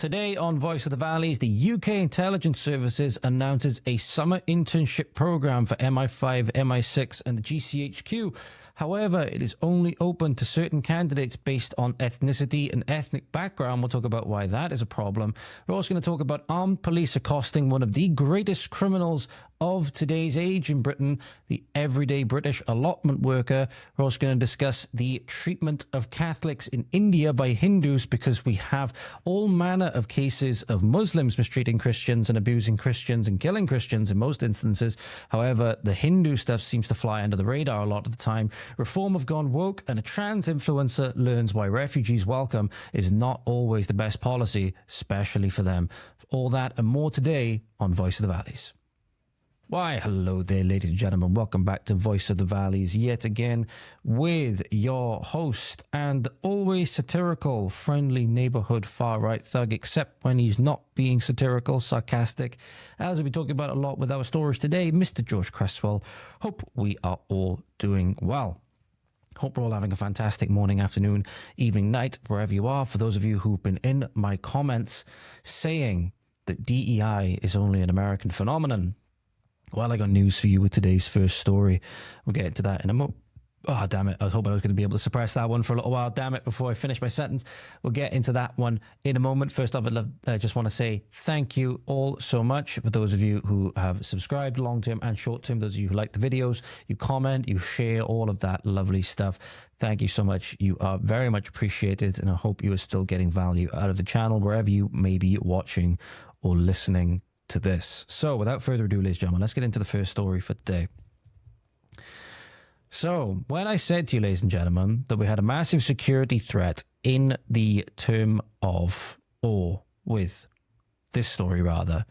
Today on Voice of the Valleys, the UK Intelligence Services announces a summer internship program for MI5, MI6 and the GCHQ. However, it is only open to certain candidates based on ethnicity and ethnic background. We'll talk about why that is a problem. We're also going to talk about armed police accosting one of the greatest criminals of today's age in Britain, the everyday British allotment worker. We're also going to discuss the treatment of Catholics in India by Hindus, because we have all manner of cases of Muslims mistreating Christians and abusing Christians and killing Christians in most instances. However, the Hindu stuff seems to fly under the radar a lot of the time. Reform have gone woke, and a trans influencer learns why refugees welcome is not always the best policy, especially for them. All that and more today on Voice of the Valleys. Why, hello there, ladies and gentlemen. Welcome back to Voice of the Valleys yet again with your host and always satirical, friendly neighborhood far-right thug, except when he's not being satirical, sarcastic, as we'll be talking about a lot with our stories today, Mr. George Cresswell. Hope we are all doing well. Hope we're all having a fantastic morning, afternoon, evening, night, wherever you are. For those of you who've been in my comments saying that DEI is only an American phenomenon, well, I got news for you with today's first story. We'll get into that in a moment. Oh, damn it. I was hoping I was going to be able to suppress that one for a little while. Damn it, before I finish my sentence. We'll get into that one in a moment. First off, I just want to say thank you all so much for those of you who have subscribed long-term and short-term, those of you who like the videos, you comment, you share, all of that lovely stuff. Thank you so much. You are very much appreciated, and I hope you are still getting value out of the channel wherever you may be watching or listening to this. So without further ado, ladies and gentlemen, let's get into the first story for today. So when I said to you, ladies and gentlemen, that we had a massive security threat in the term of, or with this story rather,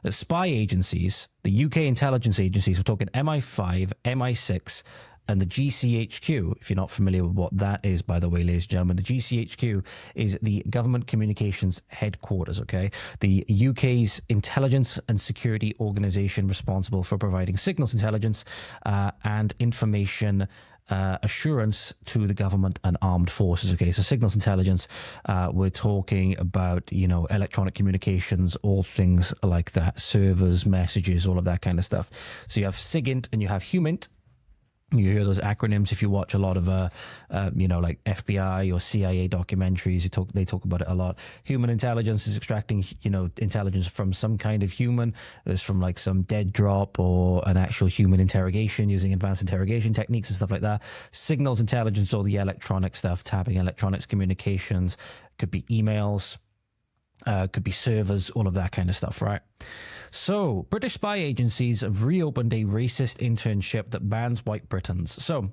that spy agencies, the UK intelligence agencies, we're talking MI5, MI6 and the GCHQ, if you're not familiar with what that is, by the way, ladies and gentlemen, the GCHQ is the Government Communications Headquarters, okay? The UK's intelligence and security organisation responsible for providing signals intelligence and information assurance to the government and armed forces. Okay, so signals intelligence, we're talking about, you know, electronic communications, all things like that, servers, messages, all of that kind of stuff. So you have SIGINT and you have HUMINT. You hear those acronyms if you watch a lot of, you know, like FBI or CIA documentaries. They talk about it a lot. Human intelligence is extracting, you know, intelligence from some kind of human. There's from like some dead drop or an actual human interrogation using advanced interrogation techniques and stuff like that. Signals intelligence, all the electronic stuff, tapping electronics communications, could be emails, could be servers, all of that kind of stuff, right? So, British spy agencies have reopened a racist internship that bans white Britons. So,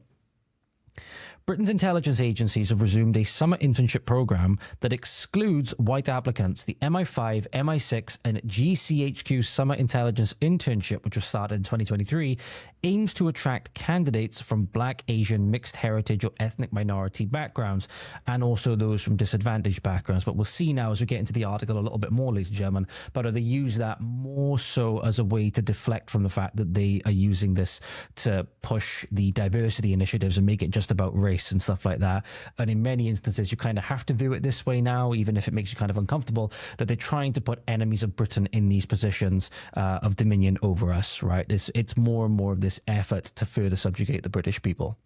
Britain's intelligence agencies have resumed a summer internship program that excludes white applicants. The MI5, MI6 and GCHQ summer intelligence internship, which was started in 2023, aims to attract candidates from Black, Asian, mixed heritage or ethnic minority backgrounds, and also those from disadvantaged backgrounds. But we'll see now as we get into the article a little bit more, ladies and gentlemen, but they use that more so as a way to deflect from the fact that they are using this to push the diversity initiatives and make it just about race and stuff like that. And in many instances, you kind of have to view it this way now, even if it makes you kind of uncomfortable, that they're trying to put enemies of Britain in these positions of dominion over us, right? It's more and more of this effort to further subjugate the British people.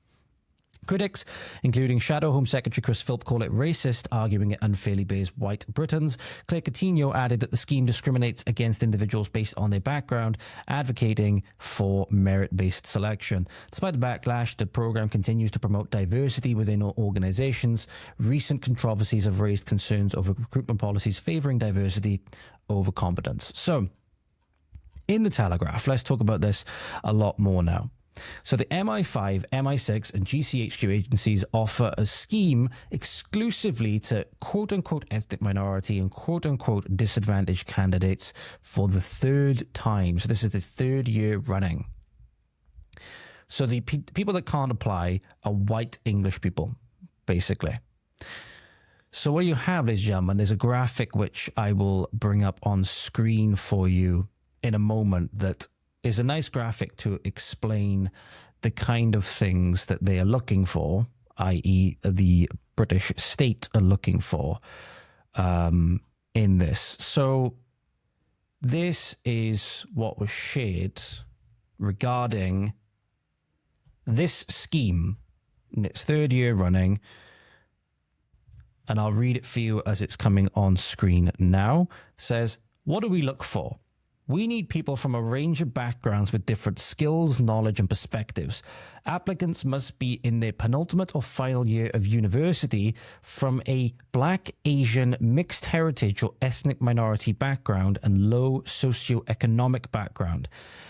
Critics, including Shadow Home Secretary Chris Philp, call it racist, arguing it unfairly bays white Britons. Claire Coutinho added that the scheme discriminates against individuals based on their background, advocating for merit-based selection. Despite the backlash, the program continues to promote diversity within organizations. Recent controversies have raised concerns over recruitment policies favoring diversity over competence. So, in the Telegraph, let's talk about this a lot more now. So the MI5, MI6 and GCHQ agencies offer a scheme exclusively to quote-unquote ethnic minority and quote-unquote disadvantaged candidates for the third time. So this is the third year running. So the people that can't apply are white English people, basically. So what you have, ladies and gentlemen, is a graphic which I will bring up on screen for you in a moment that is a nice graphic to explain the kind of things that they are looking for, i.e. the British state are looking for, in this. So this is what was shared regarding this scheme in its third year running. And I'll read it for you as it's coming on screen now. It says, what do we look for? We need people from a range of backgrounds with different skills, knowledge, and perspectives. Applicants must be in their penultimate or final year of university from a Black, Asian, mixed heritage or ethnic minority background and low socioeconomic background.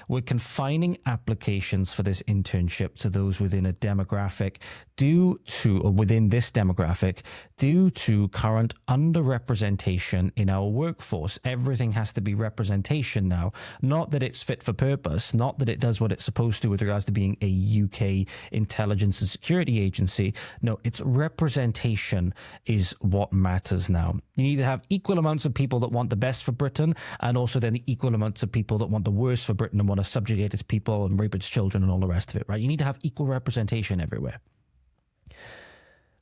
We're confining applications for this internship to those within a demographic within this demographic due to current underrepresentation in our workforce. Everything has to be representation now. Not that it's fit for purpose, not that it does what it's supposed to with regards to being a UK intelligence and security agency. No, it's representation is what matters now. You need to have equal amounts of people that want the best for Britain, and also then the equal amounts of people that want the worst for Britain and want to subjugate its people and rape its children and all the rest of it, right? You need to have equal representation everywhere.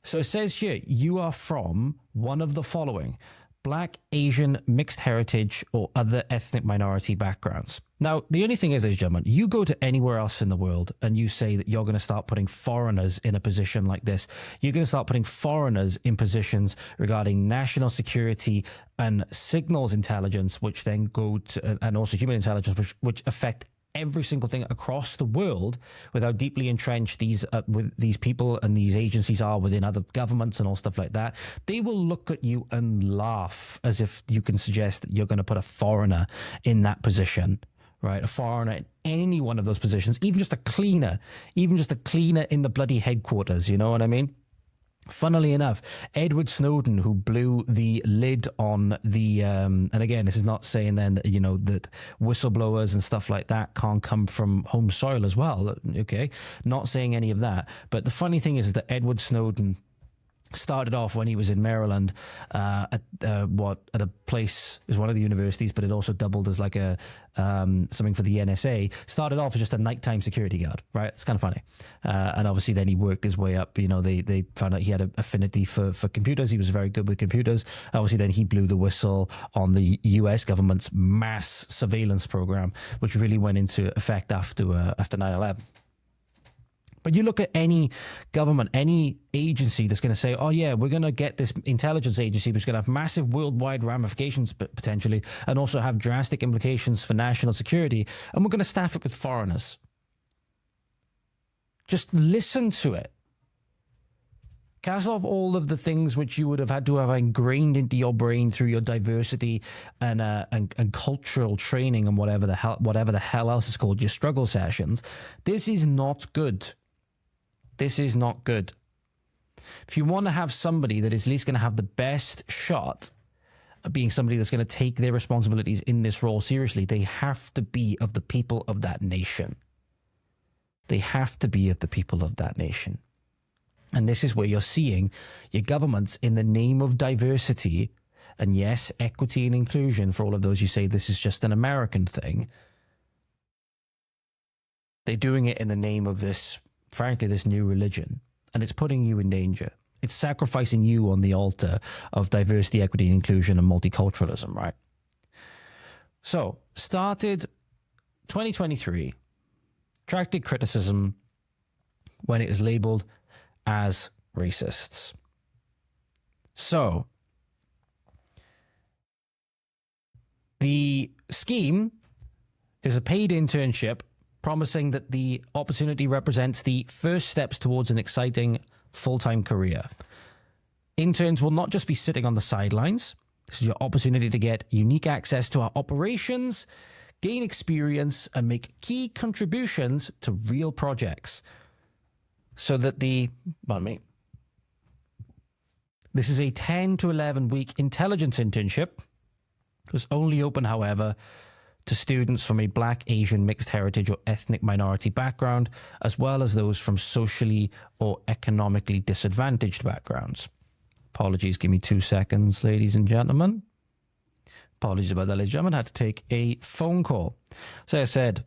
So it says here, you are from one of the following: Black, Asian, mixed heritage, or other ethnic minority backgrounds. Now, the only thing is, ladies and gentlemen, you go to anywhere else in the world and you say that you're going to start putting foreigners in a position like this. You're going to start putting foreigners in positions regarding national security and signals intelligence, which then go to, and also human intelligence, which affect every single thing across the world, with how deeply entrenched these people and these agencies are within other governments and all stuff like that. They will look at you and laugh as if you can suggest that you're going to put a foreigner in that position, right? A foreigner in any one of those positions, even just a cleaner in the bloody headquarters, you know what I mean? Funnily enough, Edward Snowden, who blew the lid on the, and again, this is not saying then that, you know, that whistleblowers and stuff like that can't come from home soil as well, okay? Not saying any of that. But the funny thing is that Edward Snowden started off when he was in Maryland at a place, is one of the universities, but it also doubled as like a something for the NSA. Started off as just a nighttime security guard, right? It's kind of funny. And obviously then he worked his way up. You know, they found out he had an affinity for computers. He was very good with computers. Obviously then he blew the whistle on the US government's mass surveillance program, which really went into effect after 9/11. But you look at any government, any agency that's going to say, oh, yeah, we're going to get this intelligence agency, which is going to have massive worldwide ramifications potentially, and also have drastic implications for national security, and we're going to staff it with foreigners. Just listen to it. Cast off all of the things which you would have had to have ingrained into your brain through your diversity and cultural training and whatever the hell else is called, your struggle sessions. This is not good. This is not good. If you want to have somebody that is at least going to have the best shot at being somebody that's going to take their responsibilities in this role seriously, they have to be of the people of that nation. They have to be of the people of that nation. And this is where you're seeing your governments, in the name of diversity, and yes, equity and inclusion, for all of those who say this is just an American thing, they're doing it in the name of this, frankly, this new religion. And it's putting you in danger. It's sacrificing you on the altar of diversity, equity, and inclusion and multiculturalism, right? So, started 2023, attracted criticism when it is labeled as racists. So, the scheme is a paid internship promising that the opportunity represents the first steps towards an exciting full-time career. Interns will not just be sitting on the sidelines. This is your opportunity to get unique access to our operations, gain experience, and make key contributions to real projects. So that this is a 10 to 11 week intelligence internship. It was only open, however, to students from a Black, Asian, mixed heritage or ethnic minority background, as well as those from socially or economically disadvantaged backgrounds. Apologies, give me 2 seconds, ladies and gentlemen. Apologies about that, ladies and gentlemen. I had to take a phone call. So I said,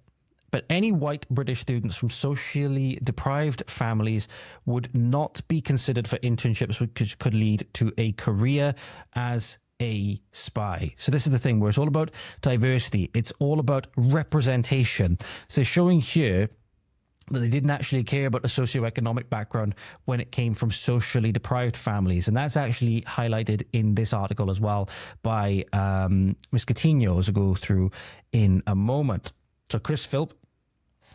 but any white British students from socially deprived families would not be considered for internships, which could lead to a career as a spy. So this is the thing where it's all about diversity. It's all about representation. So they're showing here that they didn't actually care about the socioeconomic background when it came from socially deprived families. And that's actually highlighted in this article as well by Ms. Coutinho, as we'll go through in a moment. So Chris Philp,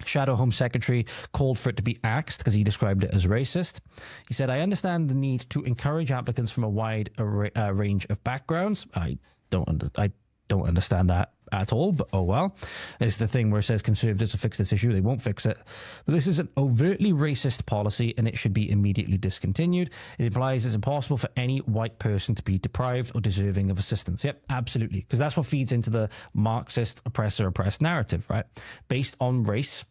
Shadow Home Secretary, called for it to be axed because he described it as racist. He said, I understand the need to encourage applicants from a wide range of backgrounds. I don't understand that at all, but oh well. It's the thing where it says conservatives will fix this issue. They won't fix it. But this is an overtly racist policy and it should be immediately discontinued. It implies it's impossible for any white person to be deprived or deserving of assistance. Yep, absolutely. Because that's what feeds into the Marxist oppressor-oppressed narrative, right? Based on race,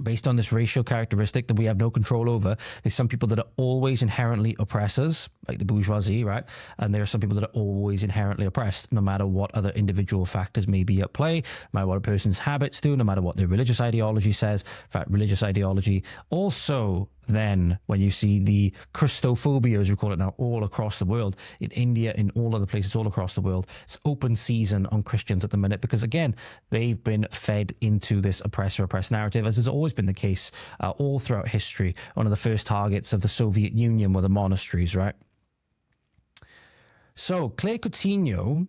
based on this racial characteristic that we have no control over. There's some people that are always inherently oppressors, like the bourgeoisie, right? And there are some people that are always inherently oppressed, no matter what other individual factors may be at play, no matter what a person's habits do, no matter what their religious ideology says. In fact, religious ideology also then, when you see the Christophobia, as we call it now, all across the world, in India, in all other places all across the world, it's open season on Christians at the minute because, again, they've been fed into this oppressor-oppressed narrative, as has always been the case all throughout history. One of the first targets of the Soviet Union were the monasteries, right? So Claire Coutinho,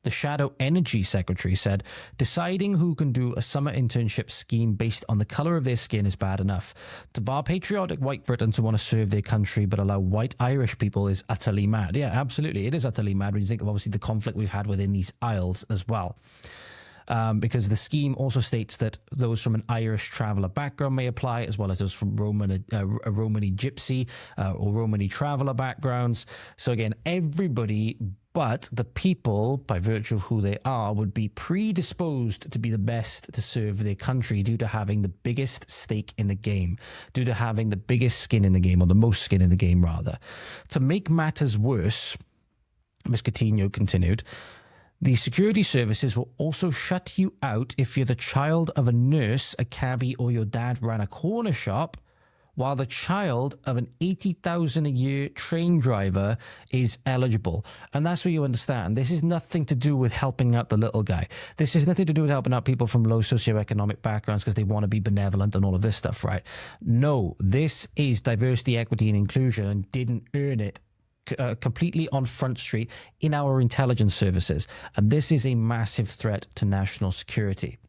the Shadow Energy Secretary, said, deciding who can do a summer internship scheme based on the colour of their skin is bad enough. To bar patriotic white Britons who want to serve their country but allow white Irish people is utterly mad. Yeah, absolutely. It is utterly mad when you think of obviously the conflict we've had within these isles as well. Because the scheme also states that those from an Irish traveller background may apply, as well as those from Romani Gypsy or Romani traveller backgrounds. So again, everybody but the people, by virtue of who they are, would be predisposed to be the best to serve their country due to having the biggest stake in the game, due to having the biggest skin in the game, or the most skin in the game, rather. To make matters worse, Ms. Coutinho continued, the security services will also shut you out if you're the child of a nurse, a cabbie, or your dad ran a corner shop, while the child of an $80,000 a year train driver is eligible. And that's what you understand. This is nothing to do with helping out the little guy. This is nothing to do with helping out people from low socioeconomic backgrounds because they want to be benevolent and all of this stuff, right? No, this is diversity, equity, and inclusion, and didn't earn it completely on Front Street in our intelligence services. And this is a massive threat to national security.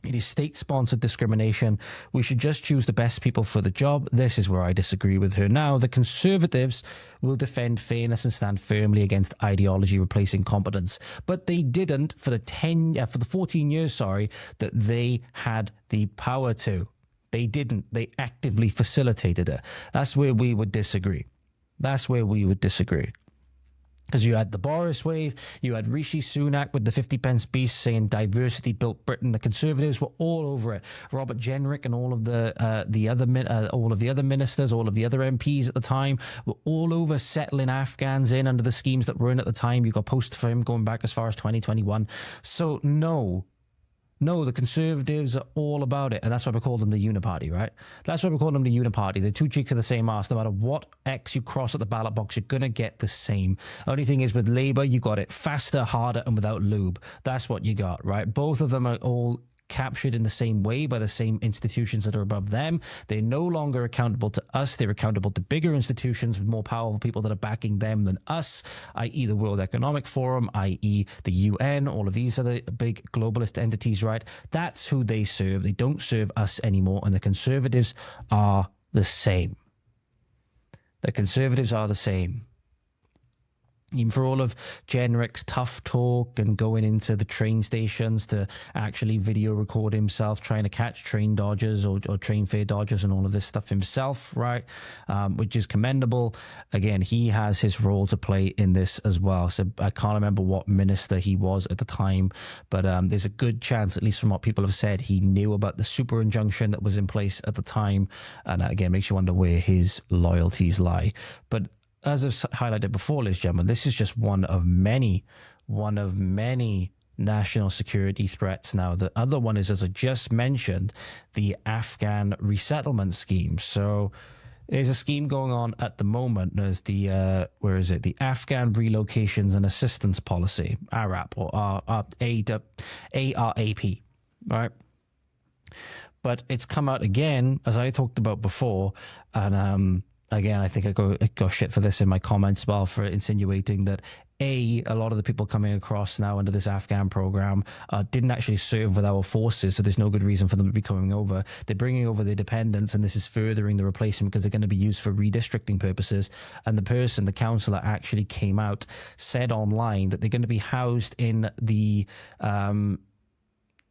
It is state-sponsored discrimination. We should just choose the best people for the job. This is where I disagree with her now. The Conservatives will defend fairness and stand firmly against ideology replacing competence. But they didn't for the 14 years, that they had the power to. They didn't. They actively facilitated it. That's where we would disagree. That's where we would disagree. Because you had the Boris wave, you had Rishi Sunak with the 50 pence piece saying diversity built Britain. The Conservatives were all over it. Robert Jenrick and all of the other ministers, all of the other MPs at the time were all over settling Afghans in under the schemes that were in at the time. You got posts for him going back as far as 2021. So no, the Conservatives are all about it. And that's why we call them the Uniparty, right? That's why we call them the Uniparty. They're two cheeks of the same arse. No matter what X you cross at the ballot box, you're going to get the same. Only thing is with Labour, you got it faster, harder, and without lube. That's what you got, right? Both of them are all captured in the same way by the same institutions that are above them. They're no longer accountable to us. They're accountable to bigger institutions with more powerful people that are backing them than us, i.e. the World Economic Forum, i.e. the UN, all of these other big globalist entities, right? That's who they serve. They don't serve us anymore, and the Conservatives are the same. The Conservatives are the same. Even for all of Jenrick's tough talk and going into the train stations to actually video record himself trying to catch train dodgers or train fare dodgers and all of this stuff himself, right? Which is commendable. Again, he has his role to play in this as well. So I can't remember what minister he was at the time, but there's a good chance, at least from what people have said, he knew about the super injunction that was in place at the time. And again, makes you wonder where his loyalties lie. But as I've highlighted before, ladies and gentlemen, this is just one of many national security threats now. The other one is, as I just mentioned, the Afghan resettlement scheme. So There's a scheme going on at the moment. There's the, where is it? The Afghan Relocations and Assistance Policy, ARAP, or ARAP, right? But it's come out again, as I talked about before, and again, I think I got shit for this in my comments as well, for insinuating that a lot of the people coming across now under this Afghan program didn't actually serve with our forces, so there's no good reason for them to be coming over. They're bringing over their dependents, and this is furthering the replacement because they're going to be used for redistricting purposes. And the councillor actually came out, said online that they're going to be housed in the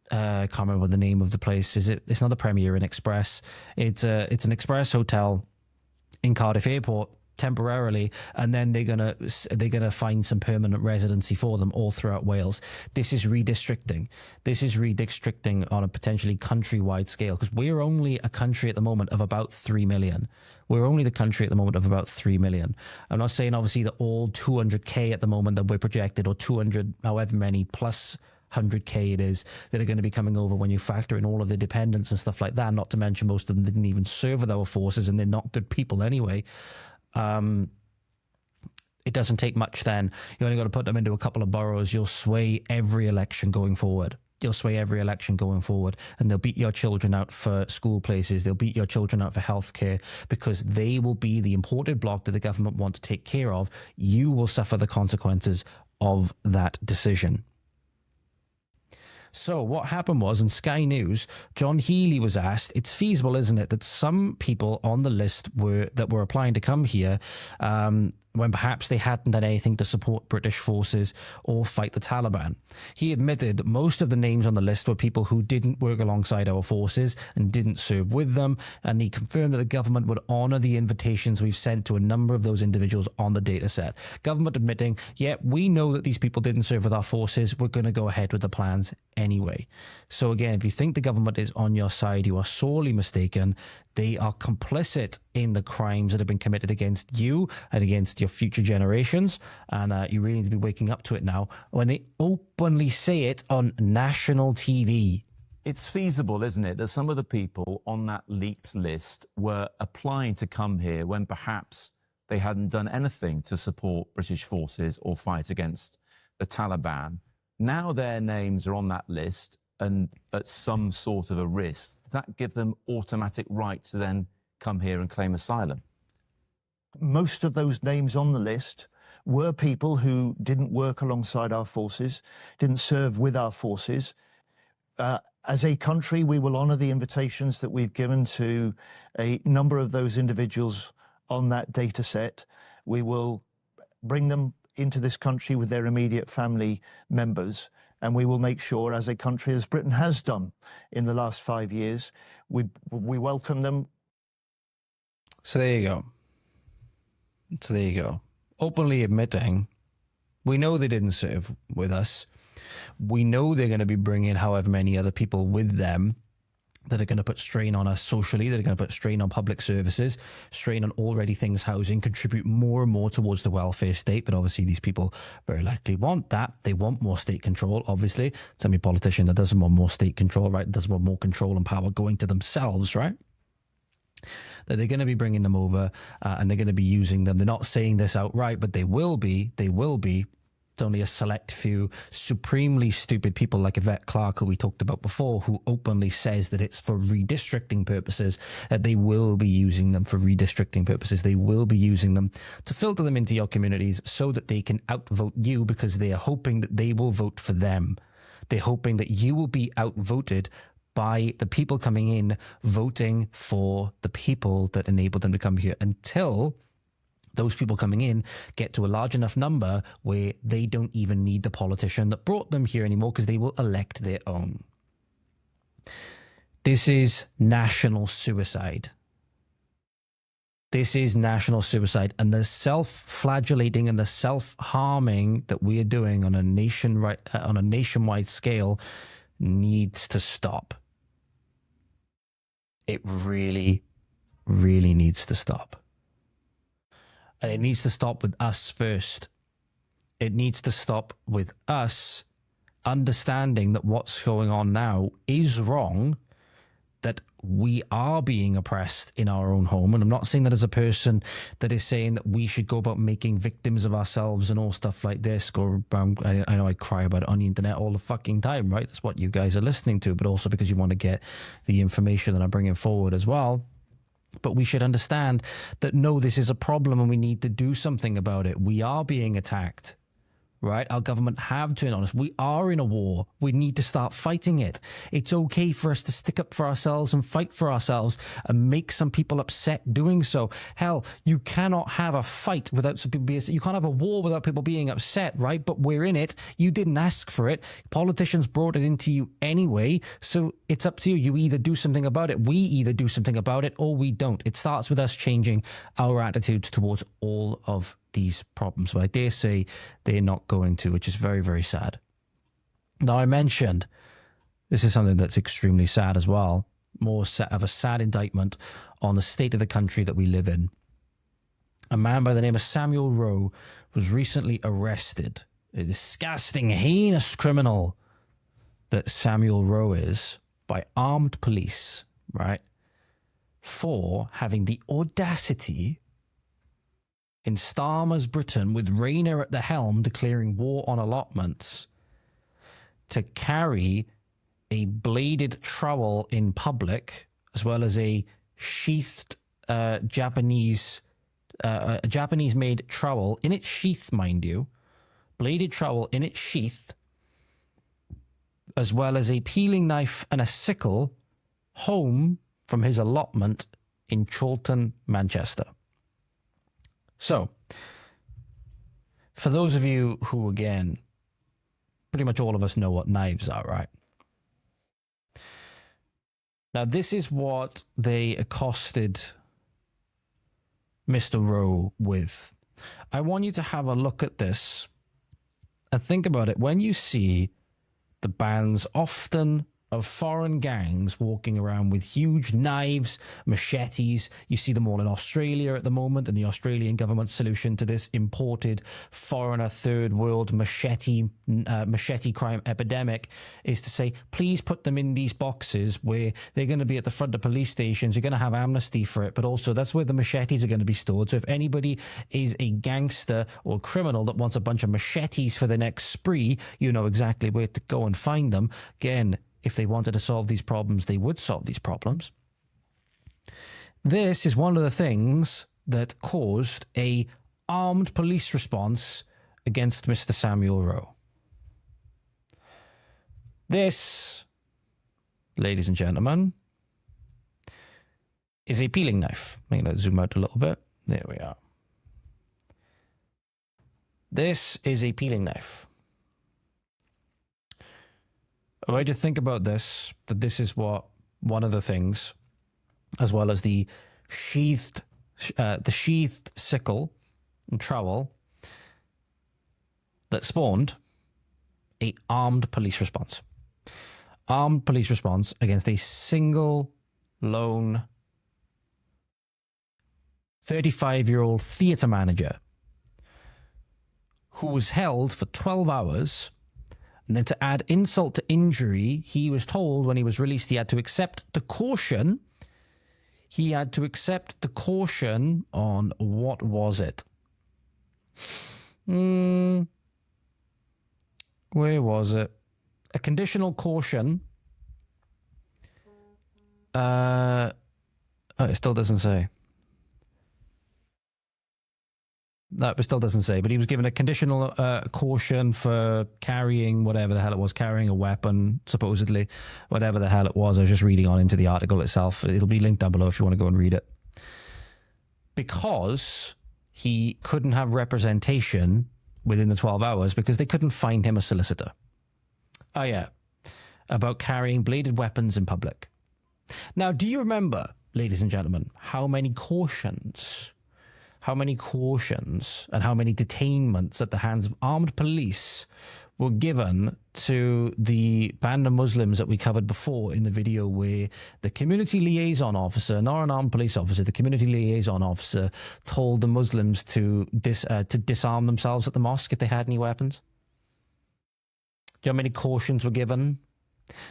I can't remember what the name of the place is. It's not the Premier Inn Express. It's an Express hotel in Cardiff Airport temporarily, and then they're gonna find some permanent residency for them all throughout Wales. This is redistricting. This is redistricting on a potentially countrywide scale, because we're only a country at the moment of about 3 million. We're only the country at the moment of about 3 million. I'm not saying obviously that all 200k at the moment that we're projected, or 200 however many plus 100k it is, that are going to be coming over when you factor in all of the dependents and stuff like that, not to mention most of them didn't even serve with our forces, and they're not good people anyway. It doesn't take much then. You only got to put them into a couple of boroughs. You'll sway every election going forward. You'll sway every election going forward, and they'll beat your children out for school places. They'll beat your children out for healthcare, because they will be the imported bloc that the government want to take care of. You will suffer the consequences of that decision. So what happened was, in Sky News, John Healey was asked, it's feasible, isn't it, that some people on the list were applying to come here when perhaps they hadn't done anything to support British forces or fight the Taliban. He admitted most of the names on the list were people who didn't work alongside our forces and didn't serve with them, and he confirmed that the government would honour the invitations we've sent to a number of those individuals on the dataset. Government admitting, yeah, we know that these people didn't serve with our forces, we're going to go ahead with the plans anyway. So again, if you think the government is on your side, you are sorely mistaken. They are complicit in the crimes that have been committed against you and against your future generations. And you really need to be waking up to it now when they openly say it on national TV. It's feasible, isn't it, that some of the people on that leaked list were applying to come here when perhaps they hadn't done anything to support British forces or fight against the Taliban. Now their names are on that list and at some sort of a risk. Does that give them automatic right to then come here and claim asylum? Most of those names on the list were people who didn't work alongside our forces, didn't serve with our forces. As a country, we will honour the invitations that we've given to a number of those individuals on that data set. We will bring them into this country with their immediate family members, and we will make sure, as a country, as Britain has done in the last 5 years, we welcome them. So there you go. Openly admitting, we know they didn't serve with us. We know they're going to be bringing however many other people with them that are going to put strain on us socially, that are going to put strain on public services, strain on already things housing, contribute more and more towards the welfare state. But obviously these people very likely want that. They want more state control, obviously. It's any politician that doesn't want more state control, right? Doesn't want more control and power going to themselves, right? That they're going to be bringing them over and they're going to be using them. They're not saying this outright, but they will be. They will be. It's only a select few supremely stupid people like Yvette Clarke, who we talked about before, who openly says that it's for redistricting purposes, that they will be using them for redistricting purposes. They will be using them to filter them into your communities so that they can outvote you, because they are hoping that they will vote for them. They're hoping that you will be outvoted by the people coming in, voting for the people that enabled them to come here, until those people coming in get to a large enough number where they don't even need the politician that brought them here anymore, because they will elect their own. This is national suicide. This is national suicide, and the self-flagellating and the self-harming that we are doing on a nationwide scale needs to stop. It really, really needs to stop. And it needs to stop with us first. It needs to stop with us understanding that what's going on now is wrong, that we are being oppressed in our own home. And I'm not saying that as a person that is saying that we should go about making victims of ourselves and all stuff like this. I know I cry about it on the internet all the fucking time, right? That's what you guys are listening to, but also because you want to get the information that I'm bringing forward as well. But we should understand that, no, this is a problem and we need to do something about it. We are being attacked. Right? Our government have turned on us. We are in a war. We need to start fighting it. It's okay for us to stick up for ourselves and fight for ourselves and make some people upset doing so. Hell, you cannot have a fight without some people being upset. You can't have a war without people being upset, right? But we're in it. You didn't ask for it. Politicians brought it into you anyway. So it's up to you. You either do something about it. We either do something about it or we don't. It starts with us changing our attitudes towards all of these problems, but I dare say they're not going to, which is very, very sad. Now, I mentioned this is something that's extremely sad as well, more of a sad indictment on the state of the country that we live in. A man by the name of Samuel Rowe was recently arrested, a disgusting, heinous criminal that Samuel Rowe is, by armed police, right, for having the audacity in Starmer's Britain, with Rayner at the helm declaring war on allotments, to carry a bladed trowel in public, as well as a sheathed Japanese-made trowel in its sheath, mind you, bladed trowel in its sheath, as well as a peeling knife and a sickle, home from his allotment in Chorlton, Manchester. So, for those of you who, again, pretty much all of us know what knives are, right? Now, this is what they accosted Mr. Rowe with. I want you to have a look at this and think about it. When you see the bands often of foreign gangs walking around with huge knives, machetes. You see them all in Australia at the moment, and the Australian government's solution to this imported foreigner third world machete crime epidemic is to say, please put them in these boxes where they're going to be at the front of police stations. You're going to have amnesty for it, but also that's where the machetes are going to be stored. So if anybody is a gangster or criminal that wants a bunch of machetes for the next spree, you know exactly where to go and find them. Again, if they wanted to solve these problems, they would solve these problems. This is one of the things that caused a armed police response against Mr. Samuel Rowe. This, ladies and gentlemen, is a peeling knife. I'm going to zoom out a little bit. There we are. This is a peeling knife. A way to think about this, that this is what one of the things, as well as the sheathed sickle and trowel, that spawned a armed police response. Armed police response against a single, lone, 35-year-old theatre manager who was held for 12 hours. And then to add insult to injury, he was told when he was released he had to accept the caution. He had to accept the caution on, what was it? Where was it? A conditional caution. It still doesn't say. No, it still doesn't say, but he was given a conditional caution for carrying whatever the hell it was, carrying a weapon, supposedly, whatever the hell it was. I was just reading on into the article itself. It'll be linked down below if you want to go and read it. Because he couldn't have representation within the 12 hours because they couldn't find him a solicitor. Oh, yeah. About carrying bladed weapons in public. Now, do you remember, ladies and gentlemen, how many cautions and how many detainments at the hands of armed police were given to the band of Muslims that we covered before in the video, where the community liaison officer, not an armed police officer, the community liaison officer told the Muslims to disarm themselves at the mosque if they had any weapons? Do you know how many cautions were given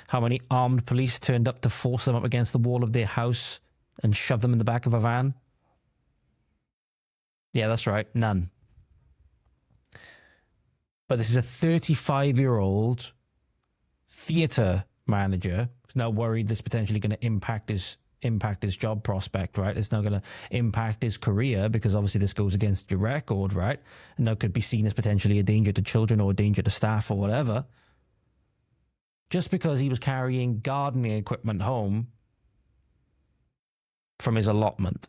How many armed police turned up to force them up against the wall of their house and shove them in the back of a van? Yeah, that's right. None. But this is a 35-year-old theatre manager who's now worried this is potentially going to impact his job prospect, right? It's now going to impact his career because obviously this goes against your record, right? And now could be seen as potentially a danger to children or a danger to staff or whatever. Just because he was carrying gardening equipment home from his allotment.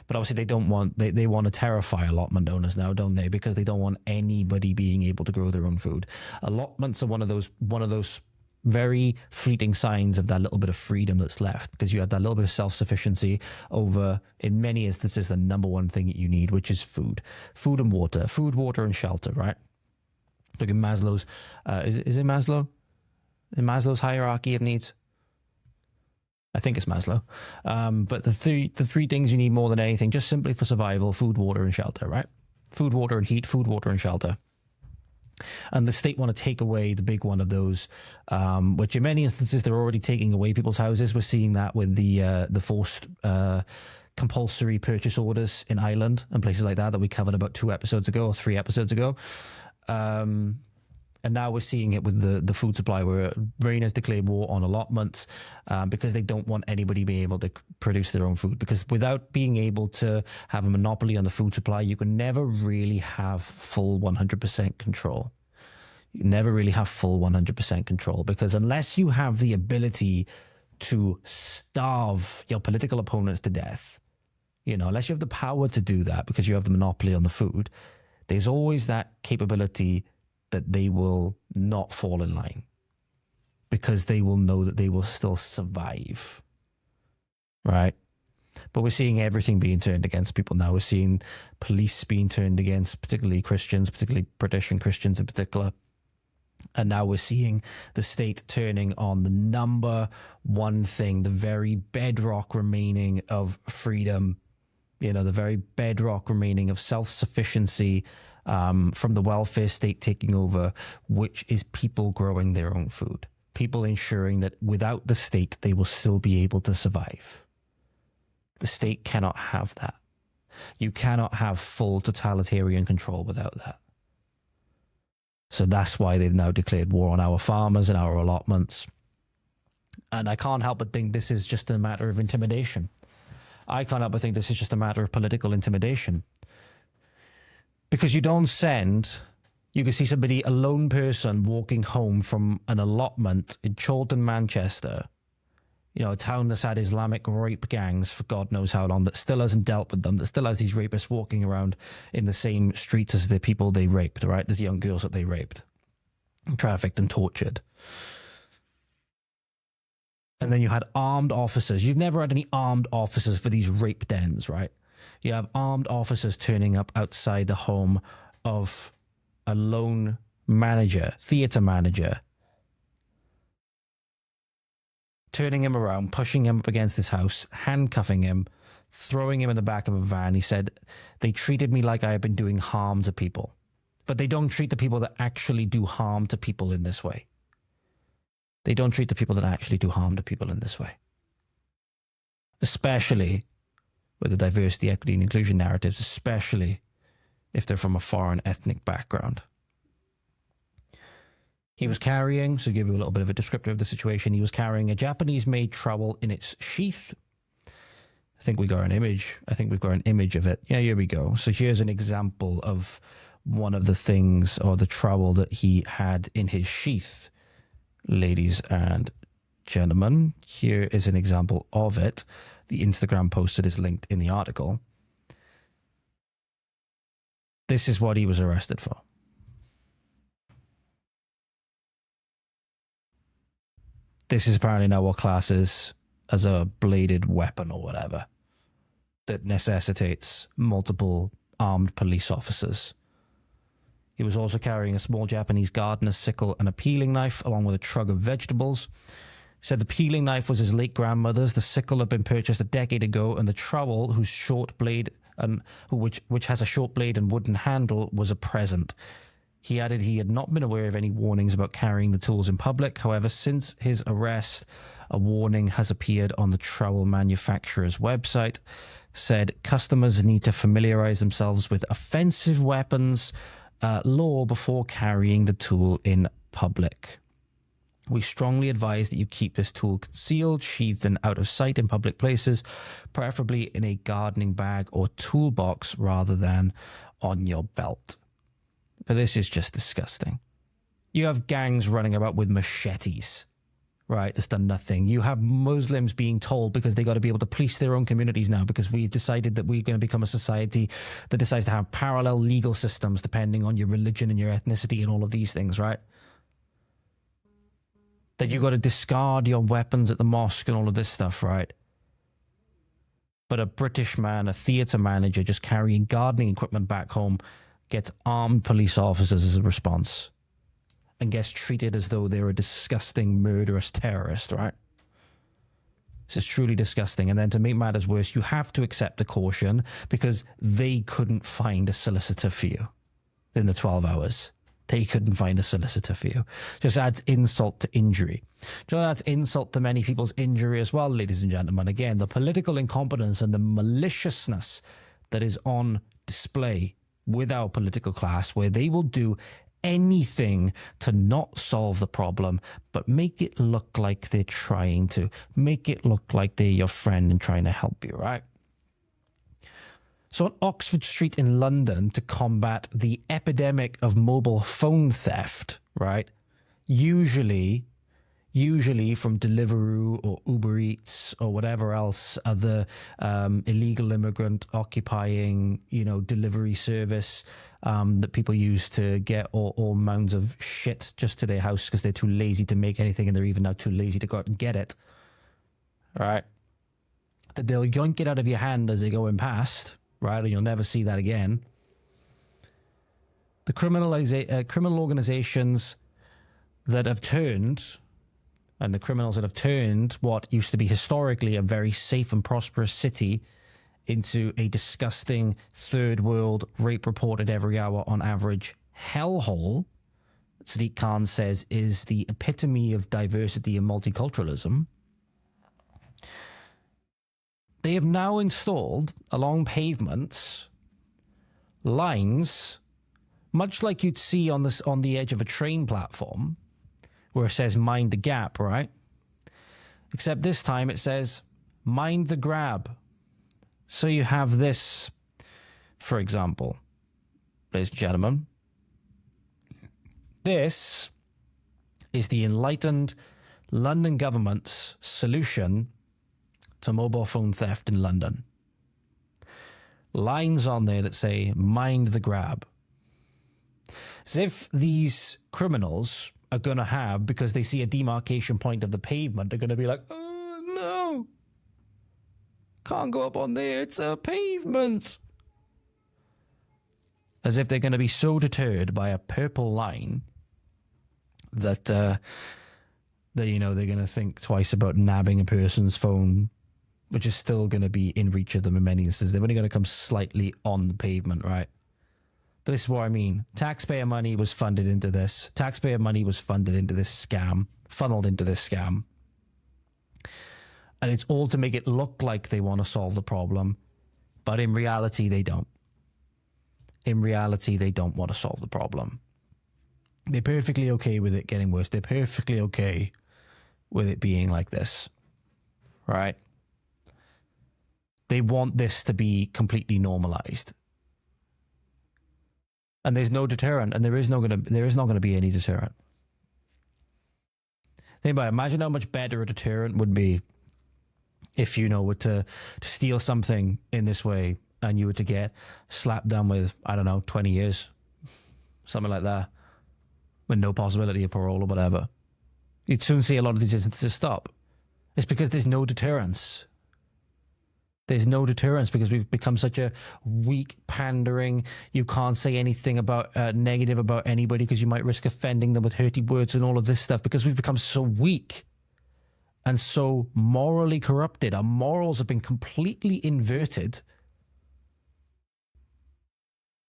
But obviously they don't want, they want to terrify allotment owners now, don't they? Because they don't want anybody being able to grow their own food. Allotments are one of those very fleeting signs of that little bit of freedom that's left, because you have that little bit of self-sufficiency over, in many instances, the number one thing that you need, which is food. Food and water. Food, water, and shelter, right? Look at Maslow's, is it Maslow? In Maslow's hierarchy of needs? I think it's Maslow. But the three things you need more than anything, just simply for survival: food, water, and shelter, right? Food, water, and heat, food, water, and shelter. And the state want to take away the big one of those, which in many instances they're already taking away people's houses. We're seeing that with the forced compulsory purchase orders in Ireland and places like that we covered about 2 episodes ago or 3 episodes ago. And now we're seeing it with the food supply, where Reign has declared war on allotments because they don't want anybody being able to produce their own food. Because without being able to have a monopoly on the food supply, you can never really have full 100% control. You never really have full 100% control, because unless you have the ability to starve your political opponents to death, unless you have the power to do that because you have the monopoly on the food, there's always that capability that they will not fall in line, because they will know that they will still survive, right? But we're seeing everything being turned against people now. We're seeing police being turned against, particularly Christians, particularly British and Christians in particular. And now we're seeing the state turning on the number one thing, the very bedrock remaining of freedom, the very bedrock remaining of self-sufficiency, from the welfare state taking over, which is people growing their own food. People ensuring that without the state, they will still be able to survive. The state cannot have that. You cannot have full totalitarian control without that. So that's why they've now declared war on our farmers and our allotments. And I can't help but think this is just a matter of intimidation. I can't help but think this is just a matter of political intimidation. Because you can see somebody, a lone person, walking home from an allotment in Chorlton, Manchester, a town that's had Islamic rape gangs for God knows how long, that still hasn't dealt with them, that still has these rapists walking around in the same streets as the people they raped, right? As young girls that they raped, trafficked and tortured. And then you had armed officers. You've never had any armed officers for these rape dens, right? You have armed officers turning up outside the home of a lone manager, theatre manager, turning him around, pushing him up against his house, handcuffing him, throwing him in the back of a van. He said, "They treated me like I had been doing harm to people." But they don't treat the people that actually do harm to people in this way. They don't treat the people that actually do harm to people in this way. Especially with the diversity, equity, and inclusion narratives, especially if they're from a foreign ethnic background. He was carrying, so to give you a little bit of a descriptor of the situation, he was carrying a Japanese-made trowel in its sheath. I think we got an image. I think we've got an image of it. Yeah, here we go. So here's an example of one of the things, or the trowel that he had in his sheath. Ladies and gentlemen, here is an example of it. The Instagram post that is linked in the article. This is what he was arrested for. This is apparently now what classes as a bladed weapon or whatever that necessitates multiple armed police officers. He was also carrying a small Japanese gardener's sickle and a peeling knife, along with a trug of vegetables. He said the peeling knife was his late grandmother's, the sickle had been purchased a decade ago, and the trowel, whose short blade and which has a short blade and wooden handle, was a present. He added he had not been aware of any warnings about carrying the tools in public. However, since his arrest, a warning has appeared on the trowel manufacturer's website, said customers need to familiarize themselves with offensive weapons law before carrying the tool in public. We strongly advise that you keep this tool concealed, sheathed and out of sight in public places, preferably in a gardening bag or toolbox rather than on your belt. But this is just disgusting. You have gangs running about with machetes, right? It's done nothing. You have Muslims being told because they got to be able to police their own communities now because we've decided that we're going to become a society that decides to have parallel legal systems depending on your religion and your ethnicity and all of these things, right? That you got to discard your weapons at the mosque and all of this stuff, right? But a British man, a theatre manager, just carrying gardening equipment back home, gets armed police officers as a response and gets treated as though they're a disgusting, murderous terrorist, right? This is truly disgusting. And then to make matters worse, you have to accept the caution because they couldn't find a solicitor for you in the 12 hours. They couldn't find a solicitor for you. Just adds insult to injury. Just adds insult to many people's injury as well, ladies and gentlemen. Again, the political incompetence and the maliciousness that is on display with our political class, where they will do anything to not solve the problem, but make it look like they're trying to. Make it look like they're your friend and trying to help you, right? So on Oxford Street in London, to combat the epidemic of mobile phone theft, right? Usually from Deliveroo or Uber Eats or whatever else other illegal immigrant occupying, delivery service that people use to get all mounds of shit just to their house because they're too lazy to make anything and they're even now too lazy to go out and get it, right? That they'll yoink it out of your hand as they're going past, right? And you'll never see that again. The criminal organizations that have turned, and the criminals that have turned what used to be historically a very safe and prosperous city into a disgusting third world, rape reported every hour on average hellhole, Sadiq Khan says is the epitome of diversity and multiculturalism. They have now installed along pavements lines, much like you'd see on the edge of a train platform, where it says mind the gap, right? Except this time it says mind the grab. So you have this, for example, ladies and gentlemen. This is the enlightened London government's solution to mobile phone theft in London. Lines on there that say mind the grab. As if these criminals are going to have, because they see a demarcation point of the pavement, they're going to be like, oh no, can't go up on there, it's a pavement. As if they're going to be so deterred by a purple line that they're going to think twice about nabbing a person's phone, which is still going to be in reach of them in many instances. They're only going to come slightly on the pavement, right? But this is what I mean. Taxpayer money was funded into this. Taxpayer money was funded into this scam, funneled into this scam. And it's all to make it look like they want to solve the problem. But in reality, they don't. In reality, they don't want to solve the problem. They're perfectly okay with it getting worse. They're perfectly okay with it being like this. Right? They want this to be completely normalized. And there's no deterrent, and there is not going to be any deterrent. Think about it. Imagine how much better a deterrent would be if were to steal something in this way and you were to get slapped down with, 20 years, something like that, with no possibility of parole or whatever. You'd soon see a lot of these instances stop. It's because there's no deterrence. There's no deterrence because we've become such a weak, pandering, you can't say anything about negative about anybody because you might risk offending them with hurty words and all of this stuff, because we've become so weak and so morally corrupted. Our morals have been completely inverted.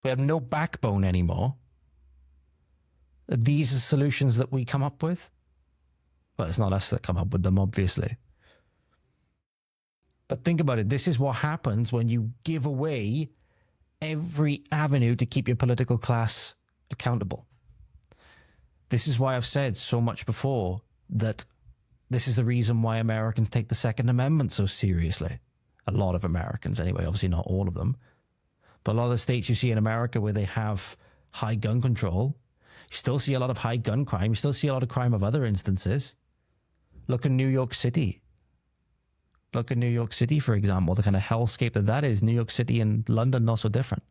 We have no backbone anymore. These are solutions that we come up with. But it's not us that come up with them, obviously. But think about it. This is what happens when you give away every avenue to keep your political class accountable. This is why I've said so much before that this is the reason why Americans take the Second Amendment so seriously. A lot of Americans, anyway. Obviously not all of them. But a lot of the states you see in America where they have high gun control, you still see a lot of high gun crime. You still see a lot of crime of other instances. Look at New York City. Look at New York City, for example, the kind of hellscape that is. New York City and London, not so different.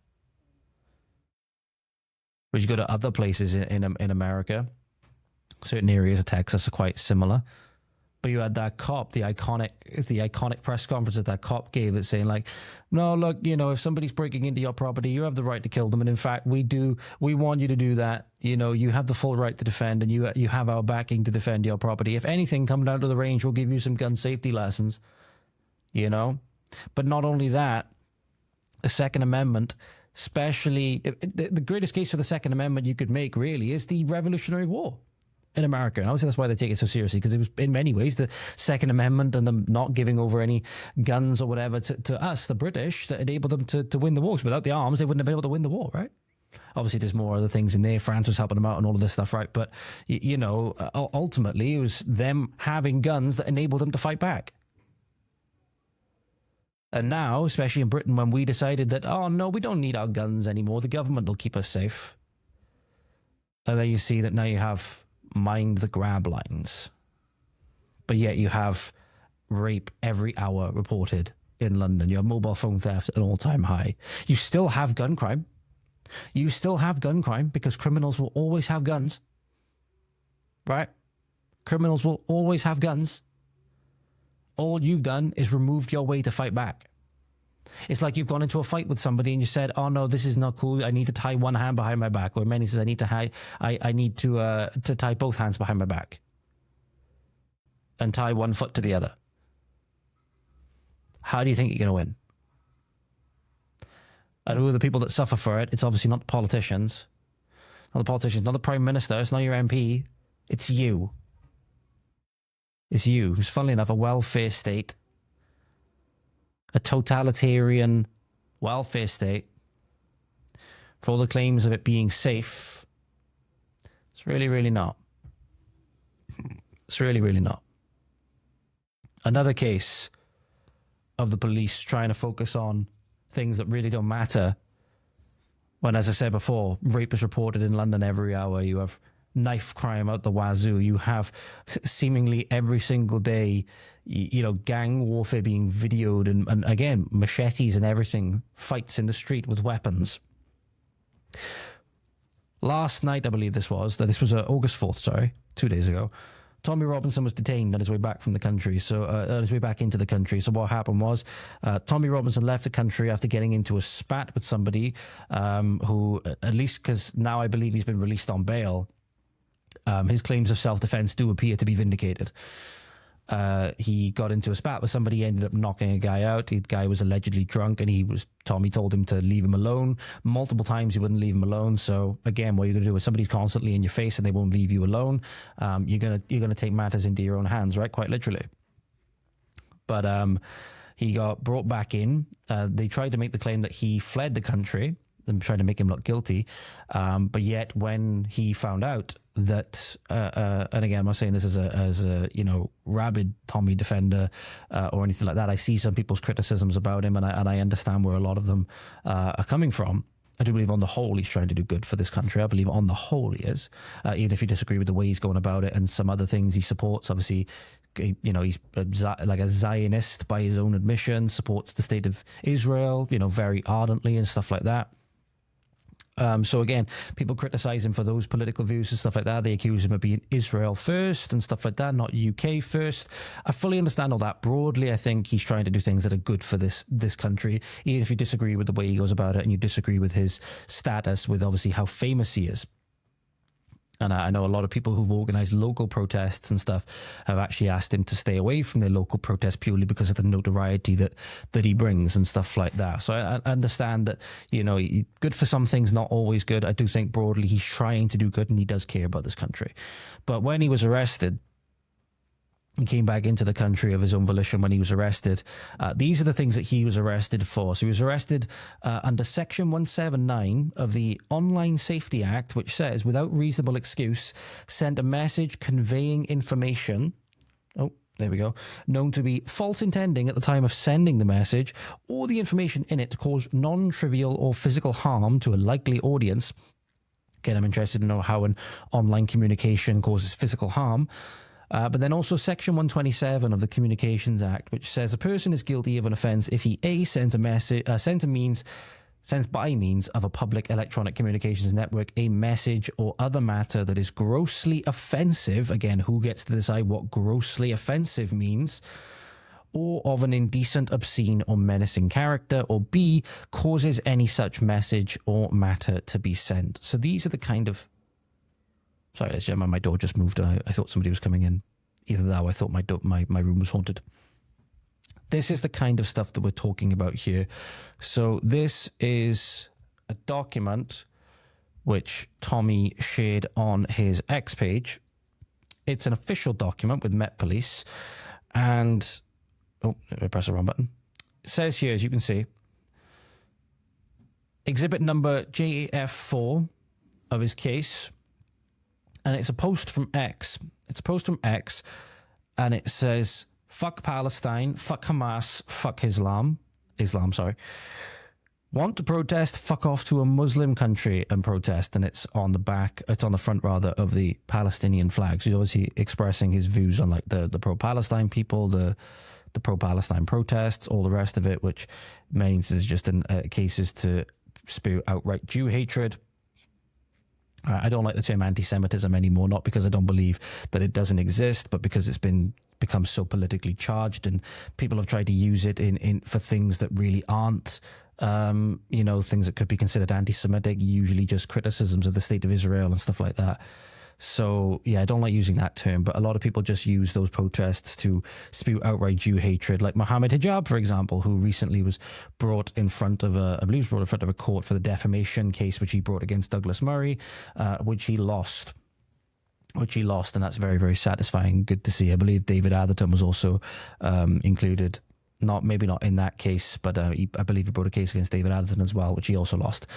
But you go to other places in America, certain areas of Texas are quite similar. But you had that cop, the iconic press conference that cop gave it, saying like, no, look, you know, if somebody's breaking into your property, you have the right to kill them. And in fact, we want you to do that. You know, you have the full right to defend, and you have our backing to defend your property. If anything, come down to the range, we'll give you some gun safety lessons, you know. But not only that, the Second Amendment, especially the greatest case for the Second Amendment you could make really is the Revolutionary War in America. And obviously that's why they take it so seriously, because it was in many ways the Second Amendment and them not giving over any guns or whatever to us, the British, that enabled them to win the wars. Without the arms, they wouldn't have been able to win the war, right? Obviously there's more other things in there. France was helping them out and all of this stuff, right? But, you know, ultimately it was them having guns that enabled them to fight back. And now, especially in Britain, when we decided that, oh no, we don't need our guns anymore, the government will keep us safe. And then you see that now you have mind the grab lines, but yet you have rape every hour reported in London. You have mobile phone theft at an all-time high. You still have gun crime. You still have gun crime because criminals will always have guns, right? Criminals will always have guns. All you've done is removed your way to fight back. It's like you've gone into a fight with somebody and you said, oh no, this is not cool. I need to tie one hand behind my back. Or Manny says, I need to tie both hands behind my back and tie one foot to the other. How do you think you're going to win? And who are the people that suffer for it? It's obviously not the politicians. Not the politicians, not the Prime Minister. It's not your MP. It's you. It's you, who's, funnily enough, a welfare state, a totalitarian welfare state, for all the claims of it being safe. It's really, really not. It's really, really not. Another case of the police trying to focus on things that really don't matter, when, as I said before, rape is reported in London every hour. You have knife crime out the wazoo. You have seemingly every single day, you know, gang warfare being videoed, and again, machetes and everything, fights in the street with weapons. Last night, I believe this was August 4th, sorry, 2 days ago, Tommy Robinson was detained on his way back from the country, on his way back into the country. So what happened was, Tommy Robinson left the country after getting into a spat with somebody who, at least because now I believe he's been released on bail, his claims of self-defense do appear to be vindicated. He got into a spat with somebody, ended up knocking a guy out. The guy was allegedly drunk, and Tommy told him to leave him alone. Multiple times he wouldn't leave him alone. So again, what you're going to do is, somebody's constantly in your face and they won't leave you alone. You're gonna take matters into your own hands, right? Quite literally. But he got brought back in. They tried to make the claim that he fled the country and tried to make him look guilty. But yet when he found out that, and again, I'm not saying this as a you know, rabid Tommy defender or anything like that. I see some people's criticisms about him, and I understand where a lot of them are coming from. I do believe on the whole he's trying to do good for this country. I believe on the whole he is, even if you disagree with the way he's going about it and some other things he supports. Obviously, you know, he's like a Zionist by his own admission, supports the state of Israel, you know, very ardently and stuff like that. So again, people criticize him for those political views and stuff like that. They accuse him of being Israel first and stuff like that, not UK first. I fully understand all that. Broadly, I think he's trying to do things that are good for this country, even if you disagree with the way he goes about it and you disagree with his status, with obviously how famous he is. And I know a lot of people who've organised local protests and stuff have actually asked him to stay away from their local protests purely because of the notoriety that he brings and stuff like that. So I understand that, you know, good for some things, not always good. I do think broadly he's trying to do good and he does care about this country. But when he was arrested, he came back into the country of his own volition when he was arrested. These are the things that he was arrested for. So he was arrested under Section 179 of the Online Safety Act, which says, without reasonable excuse, sent a message conveying information, there we go, known to be false intending at the time of sending the message, or the information in it to cause non-trivial or physical harm to a likely audience. Again, I'm interested to know how an online communication causes physical harm. But then also Section 127 of the Communications Act, which says a person is guilty of an offence if he A, sends by means of a public electronic communications network a message or other matter that is grossly offensive. Again, who gets to decide what grossly offensive means? Or of an indecent, obscene, or menacing character, or B, causes any such message or matter to be sent. So these are the kind of... Sorry, ladies and gentlemen, my door just moved and I thought somebody was coming in. Either that or I thought my room was haunted. This is the kind of stuff that we're talking about here. So this is a document which Tommy shared on his X page. It's an official document with Met Police. And, let me press the wrong button. It says here, as you can see, exhibit number JAF4 of his case. And it's a post from X. And it says, fuck Palestine, fuck Hamas, fuck Islam, want to protest, fuck off to a Muslim country and protest. And it's on the front rather, of the Palestinian flag. So he's obviously expressing his views on like the pro-Palestine people, the pro-Palestine protests, all the rest of it, which means is just in cases to spew outright Jew hatred. I don't like the term anti-Semitism anymore, not because I don't believe that it doesn't exist, but because it's become so politically charged and people have tried to use it for things that really aren't, things that could be considered anti-Semitic, usually just criticisms of the state of Israel and stuff like that. So, yeah, I don't like using that term, but a lot of people just use those protests to spew outright Jew hatred, like Mohammed Hijab, for example, who recently was brought in front of a court for the defamation case which he brought against Douglas Murray, which he lost. And that's very, very satisfying. Good to see. I believe David Atherton was also included. Maybe not in that case, but I believe he brought a case against David Atherton as well, which he also lost.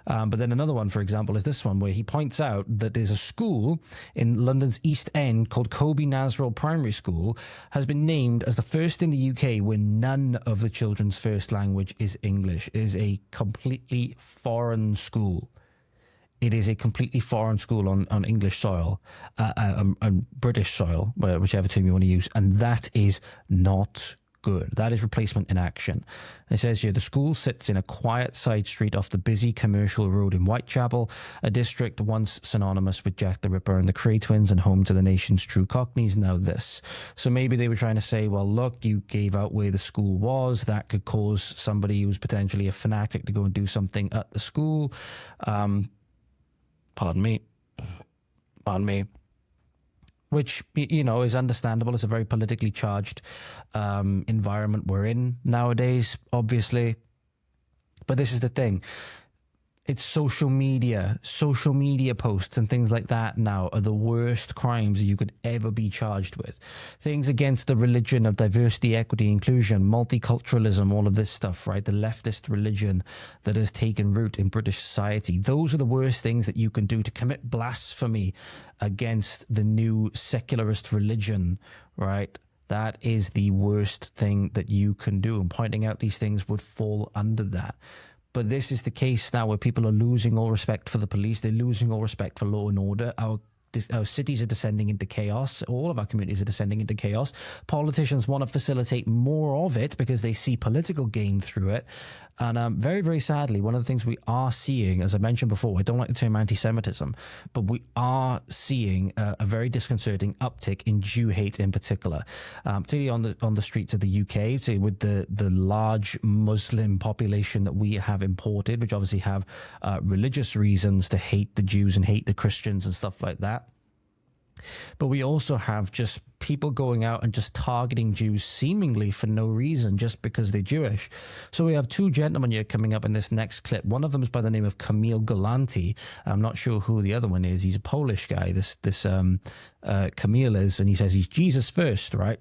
But then another one, for example, is this one, where he points out that there's a school in London's East End called Kobe Nasrall Primary School, has been named as the first in the UK where none of the children's first language is English. It is a completely foreign school. It is a completely foreign school on English soil, and British soil, whichever term you want to use, and that is not good. That is replacement in action. It says here, the school sits in a quiet side street off the busy commercial road in Whitechapel, a district once synonymous with Jack the Ripper and the Cray twins and home to the nation's true Cockneys, now this. So maybe they were trying to say, well, look, you gave out where the school was. That could cause somebody who's potentially a fanatic to go and do something at the school. Pardon me. Which, is understandable. It's a very politically charged environment we're in nowadays, obviously. But this is the thing. It's social media posts and things like that now are the worst crimes you could ever be charged with. Things against the religion of diversity, equity, inclusion, multiculturalism, all of this stuff, right? The leftist religion that has taken root in British society. Those are the worst things that you can do, to commit blasphemy against the new secularist religion, right? That is the worst thing that you can do. And pointing out these things would fall under that. But this is the case now where people are losing all respect for the police. They're losing all respect for law and order. Our our cities are descending into chaos. All of our communities are descending into chaos. Politicians want to facilitate more of it because they see political gain through it. And very, very sadly, one of the things we are seeing, as I mentioned before, I don't like the term anti-Semitism, but we are seeing a very disconcerting uptick in Jew hate in particular, particularly on the streets of the UK, so with the large Muslim population that we have imported, which obviously have religious reasons to hate the Jews and hate the Christians and stuff like that. But we also have just people going out and just targeting Jews seemingly for no reason, just because they're Jewish. So we have two gentlemen here coming up in this next clip. One of them is by the name of Kamil Galanti. I'm not sure who the other one is. He's a Polish guy, this Kamil is, and he says he's Jesus first, right?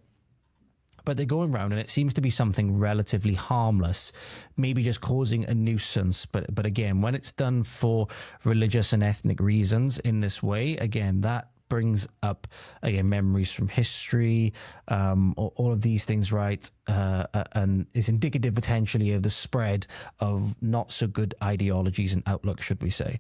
But they're going around and it seems to be something relatively harmless, maybe just causing a nuisance. But again, when it's done for religious and ethnic reasons in this way, again, that brings up, again, memories from history, all of these things, right? And is indicative potentially of the spread of not so good ideologies and outlooks, should we say.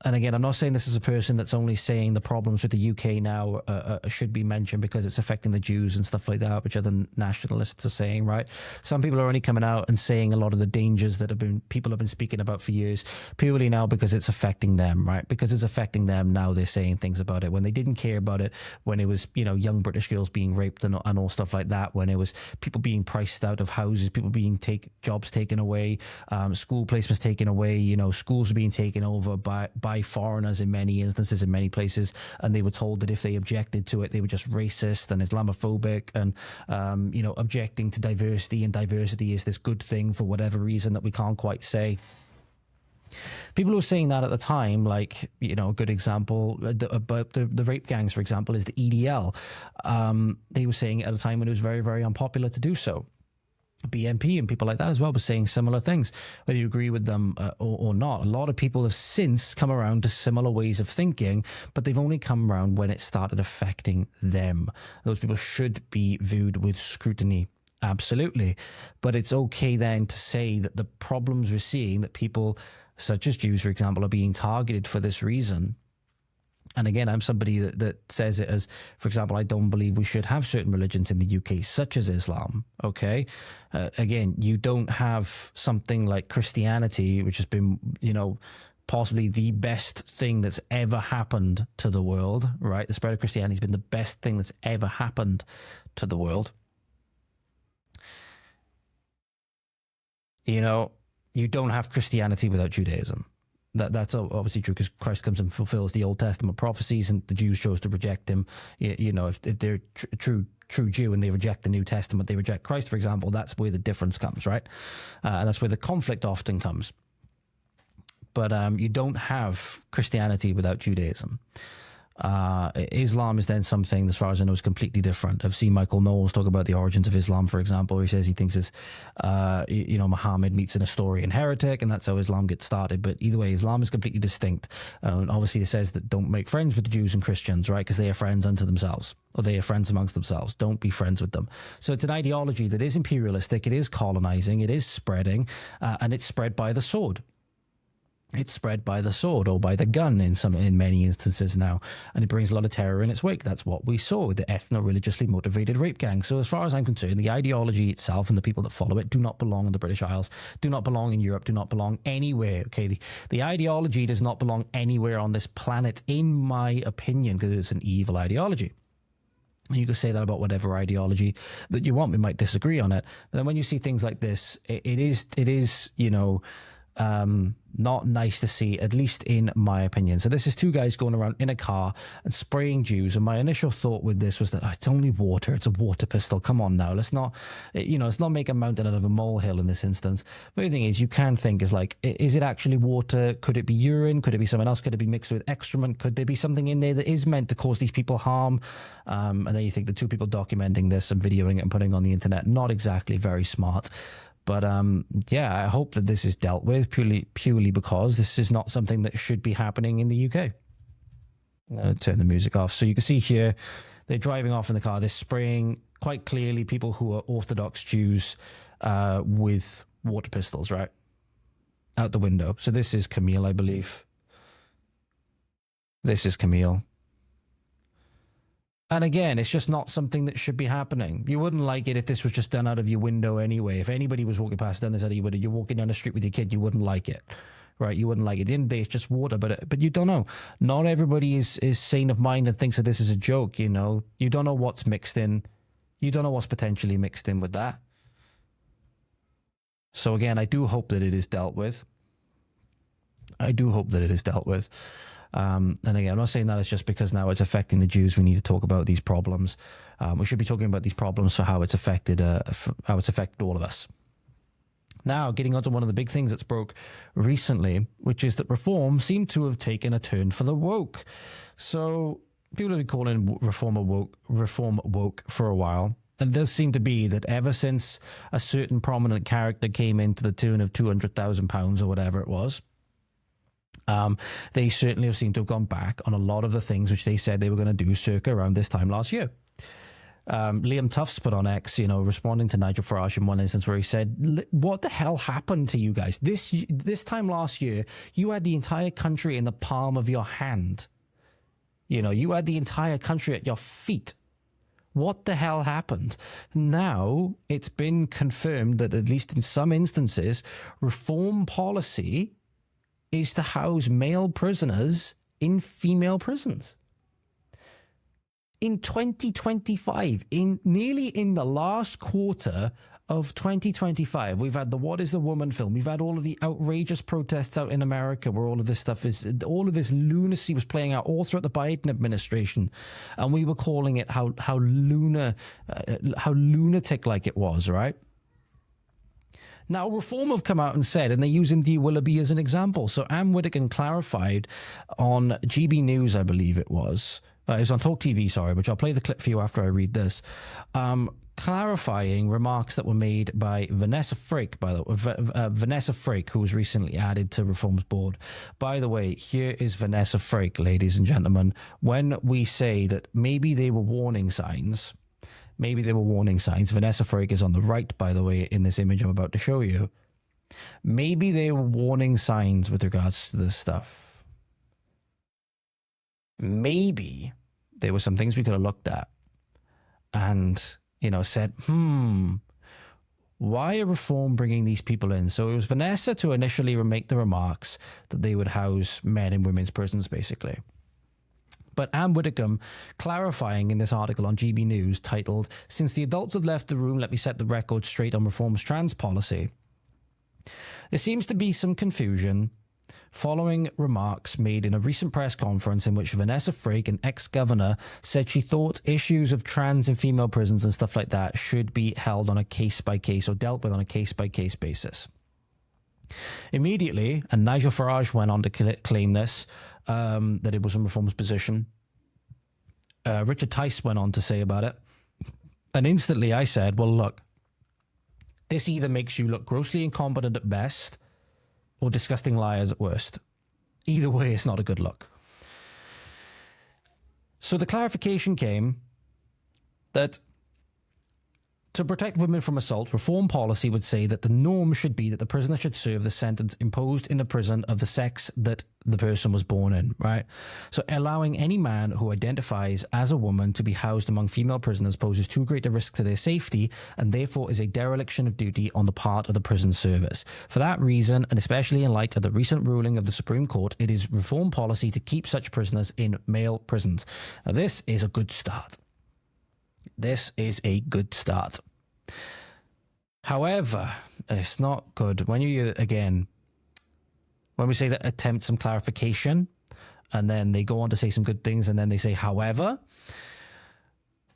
And again, I'm not saying this is a person that's only saying the problems with the UK now should be mentioned because it's affecting the Jews and stuff like that, which other nationalists are saying, right? Some people are only coming out and saying a lot of the dangers that people have been speaking about for years, purely now because it's affecting them, right? Because it's affecting them now, they're saying things about it when they didn't care about it, when it was, young British girls being raped and all stuff like that, when it was people being priced out of houses, people being jobs taken away, school placements taken away, schools were being taken over by foreigners in many instances, in many places, and they were told that if they objected to it, they were just racist and Islamophobic and, objecting to diversity, and diversity is this good thing for whatever reason that we can't quite say. People who were saying that at the time, like, a good example about the rape gangs, for example, is the EDL. They were saying at a time when it was very, very unpopular to do so. BNP and people like that as well were saying similar things, whether you agree with them or not. A lot of people have since come around to similar ways of thinking, but they've only come around when it started affecting them. Those people should be viewed with scrutiny. Absolutely. But it's okay then to say that the problems we're seeing, that people such as Jews, for example, are being targeted for this reason. And again, I'm somebody that says it as, for example, I don't believe we should have certain religions in the UK, such as Islam, okay? Again, you don't have something like Christianity, which has been, possibly the best thing that's ever happened to the world, right? The spread of Christianity has been the best thing that's ever happened to the world. You don't have Christianity without Judaism. That's obviously true because Christ comes and fulfills the Old Testament prophecies, and the Jews chose to reject him. If they're true Jew and they reject the New Testament, they reject Christ, for example, that's where the difference comes, right? And that's where the conflict often comes. But you don't have Christianity without Judaism. Islam is then something, as far as I know, is completely different. I've seen Michael Knowles talk about the origins of Islam, for example. He says he thinks it's, Muhammad meets an Nestorian heretic, and that's how Islam gets started. But either way, Islam is completely distinct. And obviously, it says that don't make friends with the Jews and Christians, right? Because they are friends unto themselves, or they are friends amongst themselves. Don't be friends with them. So it's an ideology that is imperialistic, it is colonizing, it is spreading, and it's spread by the sword. It's spread by the sword or by the gun in many instances now, and it brings a lot of terror in its wake. That's what we saw with the ethno-religiously motivated rape gang. So as far as I'm concerned, the ideology itself and the people that follow it do not belong in the British Isles, do not belong in Europe, do not belong anywhere. Okay, the ideology does not belong anywhere on this planet, in my opinion, because it's an evil ideology. You can say that about whatever ideology that you want. We might disagree on it, but then when you see things like this, it is not nice to see, at least in my opinion. So this is two guys going around in a car and spraying Jews. And my initial thought with this was that it's only water. It's a water pistol. Come on now. Let's not make a mountain out of a molehill in this instance. But the thing is, you can think is like, is it actually water? Could it be urine? Could it be something else? Could it be mixed with excrement? Could there be something in there that is meant to cause these people harm? And then you think the two people documenting this and videoing it and putting it on the internet, not exactly very smart. But I hope that this is dealt with purely because this is not something that should be happening in the UK. I'm going to turn the music off. So you can see here, they're driving off in the car. They're spraying quite clearly people who are Orthodox Jews with water pistols, right? Out the window. So this is Camille, I believe. This is Camille. And again, it's just not something that should be happening. You wouldn't like it if this was just done out of your window anyway. If anybody was walking past down this side of your window, you're walking down the street with your kid, you wouldn't like it, right? You wouldn't like it. At the end of the day, it's just water, but you don't know. Not everybody is sane of mind and thinks that this is a joke, you know? You don't know what's mixed in. You don't know what's potentially mixed in with that. So again, I do hope that it is dealt with. I do hope that it is dealt with. And again, I'm not saying that it's just because now it's affecting the Jews. We need to talk about these problems. We should be talking about these problems for how it's affected all of us. Now, getting on to one of the big things that's broke recently, which is that reform seemed to have taken a turn for the woke. So people have been calling reform woke for a while. And it does seem to be that ever since a certain prominent character came into the tune of £200,000 or whatever it was, they certainly have seemed to have gone back on a lot of the things which they said they were going to do circa around this time last year. Liam Tufts put on X, you know, responding to Nigel Farage in one instance where he said, what the hell happened to you guys? This time last year, you had the entire country in the palm of your hand. You know, you had the entire country at your feet. What the hell happened? Now it's been confirmed that at least in some instances, reform policy is to house male prisoners in female prisons. In 2025, nearly in the last quarter of 2025, we've had the What is a Woman film. We've had all of the outrageous protests out in America where all of this lunacy was playing out all throughout the Biden administration. And we were calling it how lunatic-like it was, right? Now, Reform have come out and said, and they're using Dee Willoughby as an example. So Anne Whittaker clarified on GB News, I believe it was on Talk TV, sorry, which I'll play the clip for you after I read this, clarifying remarks that were made by Vanessa Frake, Vanessa Frake, who was recently added to Reform's board. By the way, here is Vanessa Frake, ladies and gentlemen. When we say that maybe they were warning signs, Vanessa Frake is on the right, by the way, in this image I'm about to show you. Maybe they were warning signs with regards to this stuff. Maybe there were some things we could have looked at and, you know, said, why are Reform bringing these people in? So it was Vanessa to initially make the remarks that they would house men in women's prisons, basically. But Anne Whittaker clarifying in this article on GB News titled, "Since the adults have left the room, let me set the record straight on Reform's trans policy." There seems to be some confusion following remarks made in a recent press conference in which Vanessa Frake, an ex-governor, said she thought issues of trans and female prisons and stuff like that should be held on a case-by-case or dealt with on a case-by-case basis. Immediately, and Nigel Farage went on to claim this, that it was in Reform's position. Richard Tice went on to say about it. And instantly I said, well, look, this either makes you look grossly incompetent at best or disgusting liars at worst. Either way, it's not a good look. So the clarification came that to protect women from assault, Reform policy would say that the norm should be that the prisoner should serve the sentence imposed in a prison of the sex that the person was born in, right? So allowing any man who identifies as a woman to be housed among female prisoners poses too great a risk to their safety and therefore is a dereliction of duty on the part of the prison service. For that reason, and especially in light of the recent ruling of the Supreme Court, it is Reform policy to keep such prisoners in male prisons. Now, this is a good start. This is a good start. However, it's not good when we say that attempt some clarification and then they go on to say some good things and then they say, however,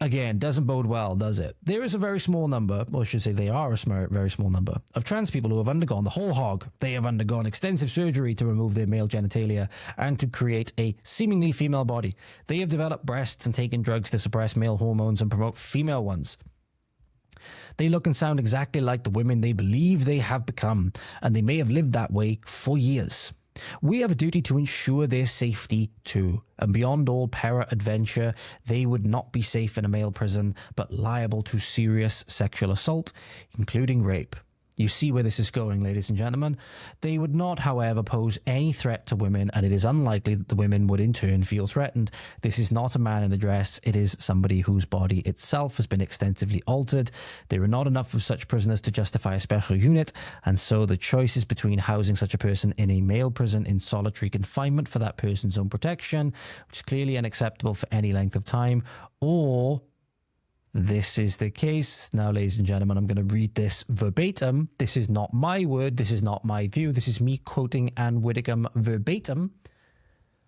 again, doesn't bode well, does it? There is a very small number, or I should say they are a very small number, of trans people who have undergone the whole hog. They have undergone extensive surgery to remove their male genitalia and to create a seemingly female body. They have developed breasts and taken drugs to suppress male hormones and promote female ones. They look and sound exactly like the women they believe they have become, and they may have lived that way for years. We have a duty to ensure their safety too, and beyond all peradventure, they would not be safe in a male prison, but liable to serious sexual assault, including rape. You see where this is going, ladies and gentlemen. They would not, however, pose any threat to women, and it is unlikely that the women would in turn feel threatened. This is not a man in a dress. It is somebody whose body itself has been extensively altered. There are not enough of such prisoners to justify a special unit, and so the choice is between housing such a person in a male prison in solitary confinement for that person's own protection, which is clearly unacceptable for any length of time, or this is the case. Now, ladies and gentlemen, I'm going to read this verbatim. This is not my word. This is not my view. This is me quoting Anne Widdecombe verbatim.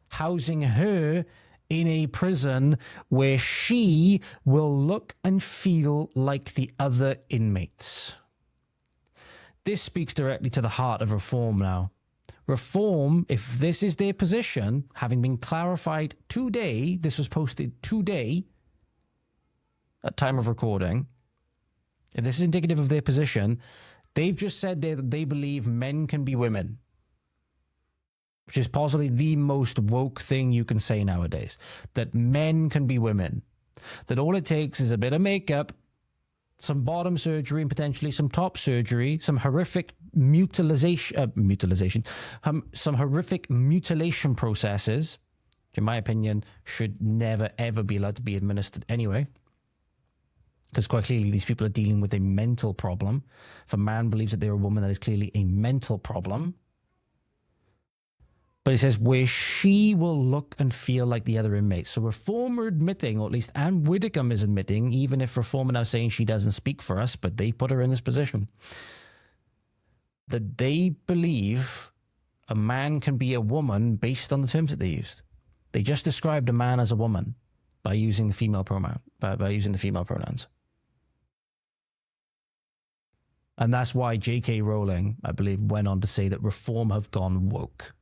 Housing her in a prison where she will look and feel like the other inmates. This speaks directly to the heart of reform now. Reform, if this is their position, having been clarified today, this was posted today, at time of recording, if this is indicative of their position, they've just said that they believe men can be women, which is possibly the most woke thing you can say nowadays, that men can be women, that all it takes is a bit of makeup, some bottom surgery, and potentially some top surgery, some horrific some horrific mutilation processes, which in my opinion should never ever be allowed to be administered anyway. Because quite clearly these people are dealing with a mental problem. If a man believes that they're a woman, that is clearly a mental problem. But it says where she will look and feel like the other inmates. So Reform are admitting, or at least Anne Widdecombe is admitting, even if Reform are now saying she doesn't speak for us, but they put her in this position, that they believe a man can be a woman based on the terms that they used. They just described a man as a woman by using the female pronoun, by using the female pronouns. And that's why J.K. Rowling, I believe, went on to say that Reform have gone woke.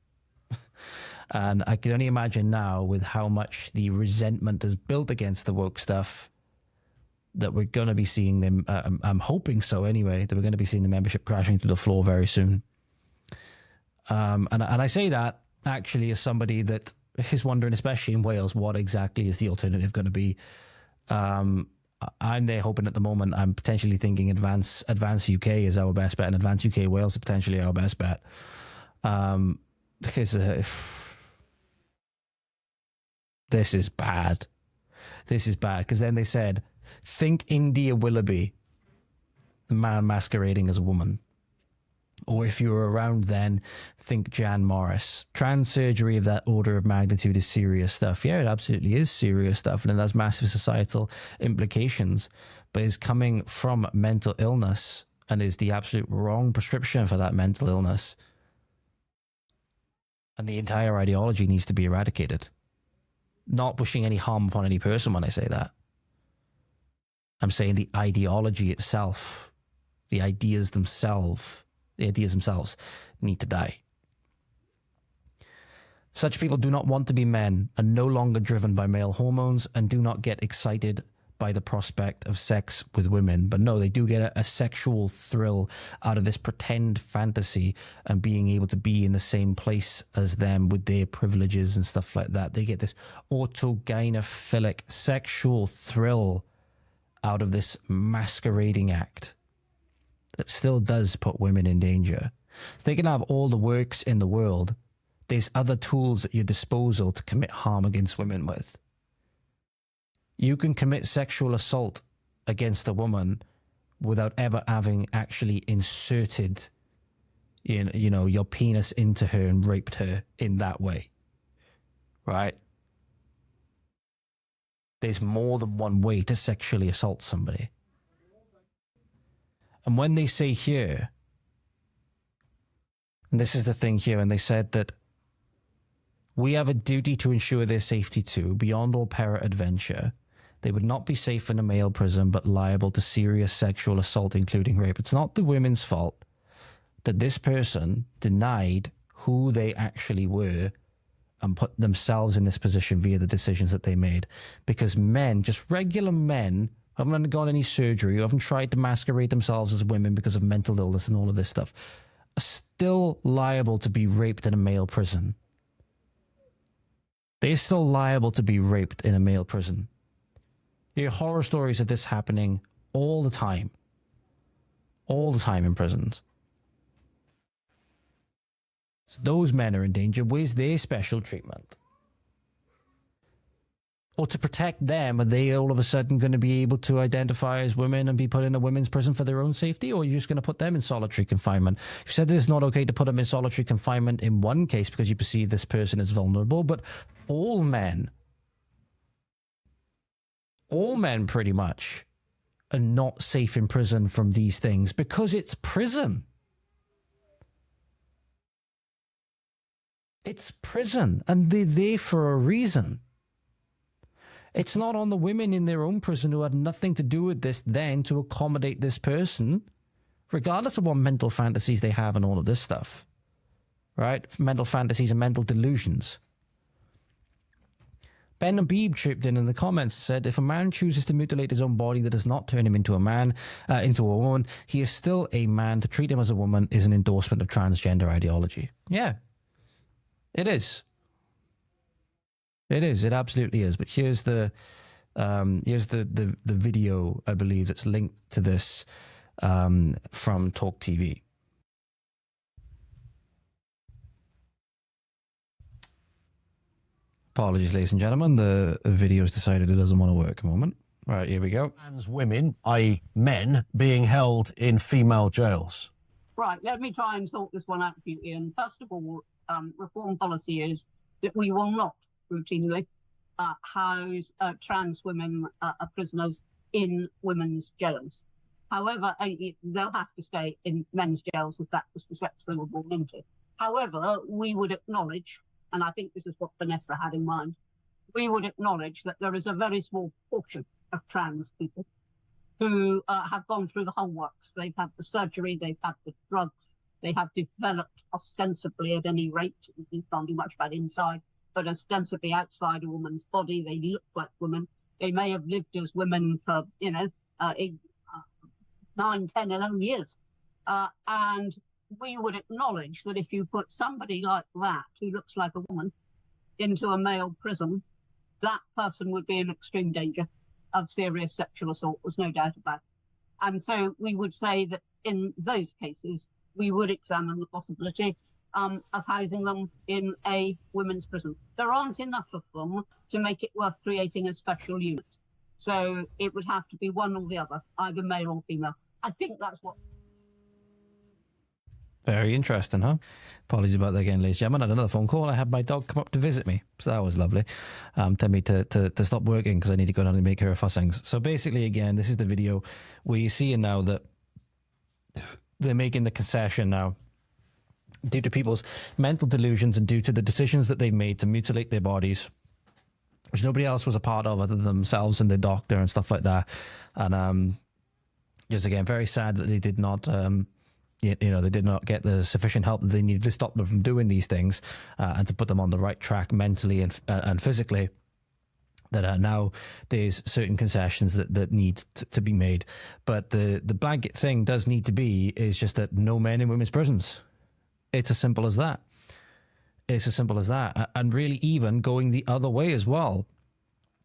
And I can only imagine now, with how much the resentment is built against the woke stuff, that we're going to be seeing them, I'm hoping so anyway, that we're going to be seeing the membership crashing through the floor very soon. And I say that actually as somebody that is wondering, especially in Wales, what exactly is the alternative going to be. I'm there hoping at the moment, I'm potentially thinking Advance UK is our best bet, and Advance UK Wales is potentially our best bet. Because this is bad. This is bad, because then they said, think India Willoughby, the man masquerading as a woman. Or if you were around then, think Jan Morris. Trans surgery of that order of magnitude is serious stuff. Yeah, it absolutely is serious stuff, and it has massive societal implications, but is coming from mental illness and is the absolute wrong prescription for that mental illness. And the entire ideology needs to be eradicated. Not wishing any harm upon any person when I say that. I'm saying the ideology itself, the ideas themselves need to die. Such people do not want to be men, are no longer driven by male hormones, and do not get excited by the prospect of sex with women. But no, they do get a sexual thrill out of this pretend fantasy and being able to be in the same place as them with their privileges and stuff like that. They get this autogynephilic sexual thrill out of this masquerading act that still does put women in danger. So they can have all the works in the world. There's other tools at your disposal to commit harm against women with. You can commit sexual assault against a woman without ever having actually inserted, you know, your penis into her and raped her in that way. Right? There's more than one way to sexually assault somebody. And when they say here, and this is the thing here, and they said that we have a duty to ensure their safety too, beyond all peradventure. They would not be safe in a male prison, but liable to serious sexual assault, including rape. It's not the women's fault that this person denied who they actually were and put themselves in this position via the decisions that they made. Because men, just regular men, haven't undergone any surgery, who haven't tried to masquerade themselves as women because of mental illness and all of this stuff, are still liable to be raped in a male prison. They're still liable to be raped in a male prison. You hear horror stories of this happening all the time. all the time in prisons. So those men are in danger. Where's their special treatment? Or to protect them, are they all of a sudden going to be able to identify as women and be put in a women's prison for their own safety? Or are you just going to put them in solitary confinement? You said that it's not okay to put them in solitary confinement in one case because you perceive this person as vulnerable, but all men pretty much are not safe in prison from these things because it's prison. It's prison, and they're there for a reason. It's not on the women in their own prison who had nothing to do with this then to accommodate this person, regardless of what mental fantasies they have and all of this stuff. Right? Mental fantasies and mental delusions. Ben Habib chipped in the comments and said, if a man chooses to mutilate his own body that does not turn him into a man, into a woman, he is still a man. To treat him as a woman is an endorsement of transgender ideology. Yeah. It is. It is. It absolutely is. But here's the video, I believe, that's linked to this from Talk TV. Apologies, ladies and gentlemen. The video's decided it doesn't want to work a moment. All right, here we go. Trans women, i.e. men, being held in female jails. Right, let me try and sort this one out for you, Ian. First of all, reform policy is that we will not routinely house trans women prisoners in women's jails. However, they'll have to stay in men's jails if that was the sex they were born into. However, we would acknowledge, and I think this is what Vanessa had in mind, we would acknowledge that there is a very small portion of trans people who have gone through the whole works. They've had the surgery, they've had the drugs, they have developed ostensibly at any rate, you can't do much about inside, but ostensibly outside a woman's body, they look like women. They may have lived as women for, 9, 10, 11 years. And we would acknowledge that if you put somebody like that, who looks like a woman, into a male prison, that person would be in extreme danger of serious sexual assault, there's no doubt about it. And so we would say that in those cases, we would examine the possibility of housing them in a women's prison. There aren't enough of them to make it worth creating a special unit. So it would have to be one or the other, either male or female. I think that's what... Very interesting, huh? Apologies about that again, ladies and gentlemen. I had another phone call. I had my dog come up to visit me. So that was lovely. Tell me to stop working because I need to go down and make her fussings. So basically, again, this is the video where you see now that they're making the concession now due to people's mental delusions and due to the decisions that they've made to mutilate their bodies, which nobody else was a part of other than themselves and their doctor and stuff like that. And just again, very sad that they did not... they did not get the sufficient help that they needed to stop them from doing these things and to put them on the right track mentally and physically. That now there's certain concessions that need to be made. But the blanket thing does need to be is just that no men in women's prisons. It's as simple as that. It's as simple as that. And really even going the other way as well.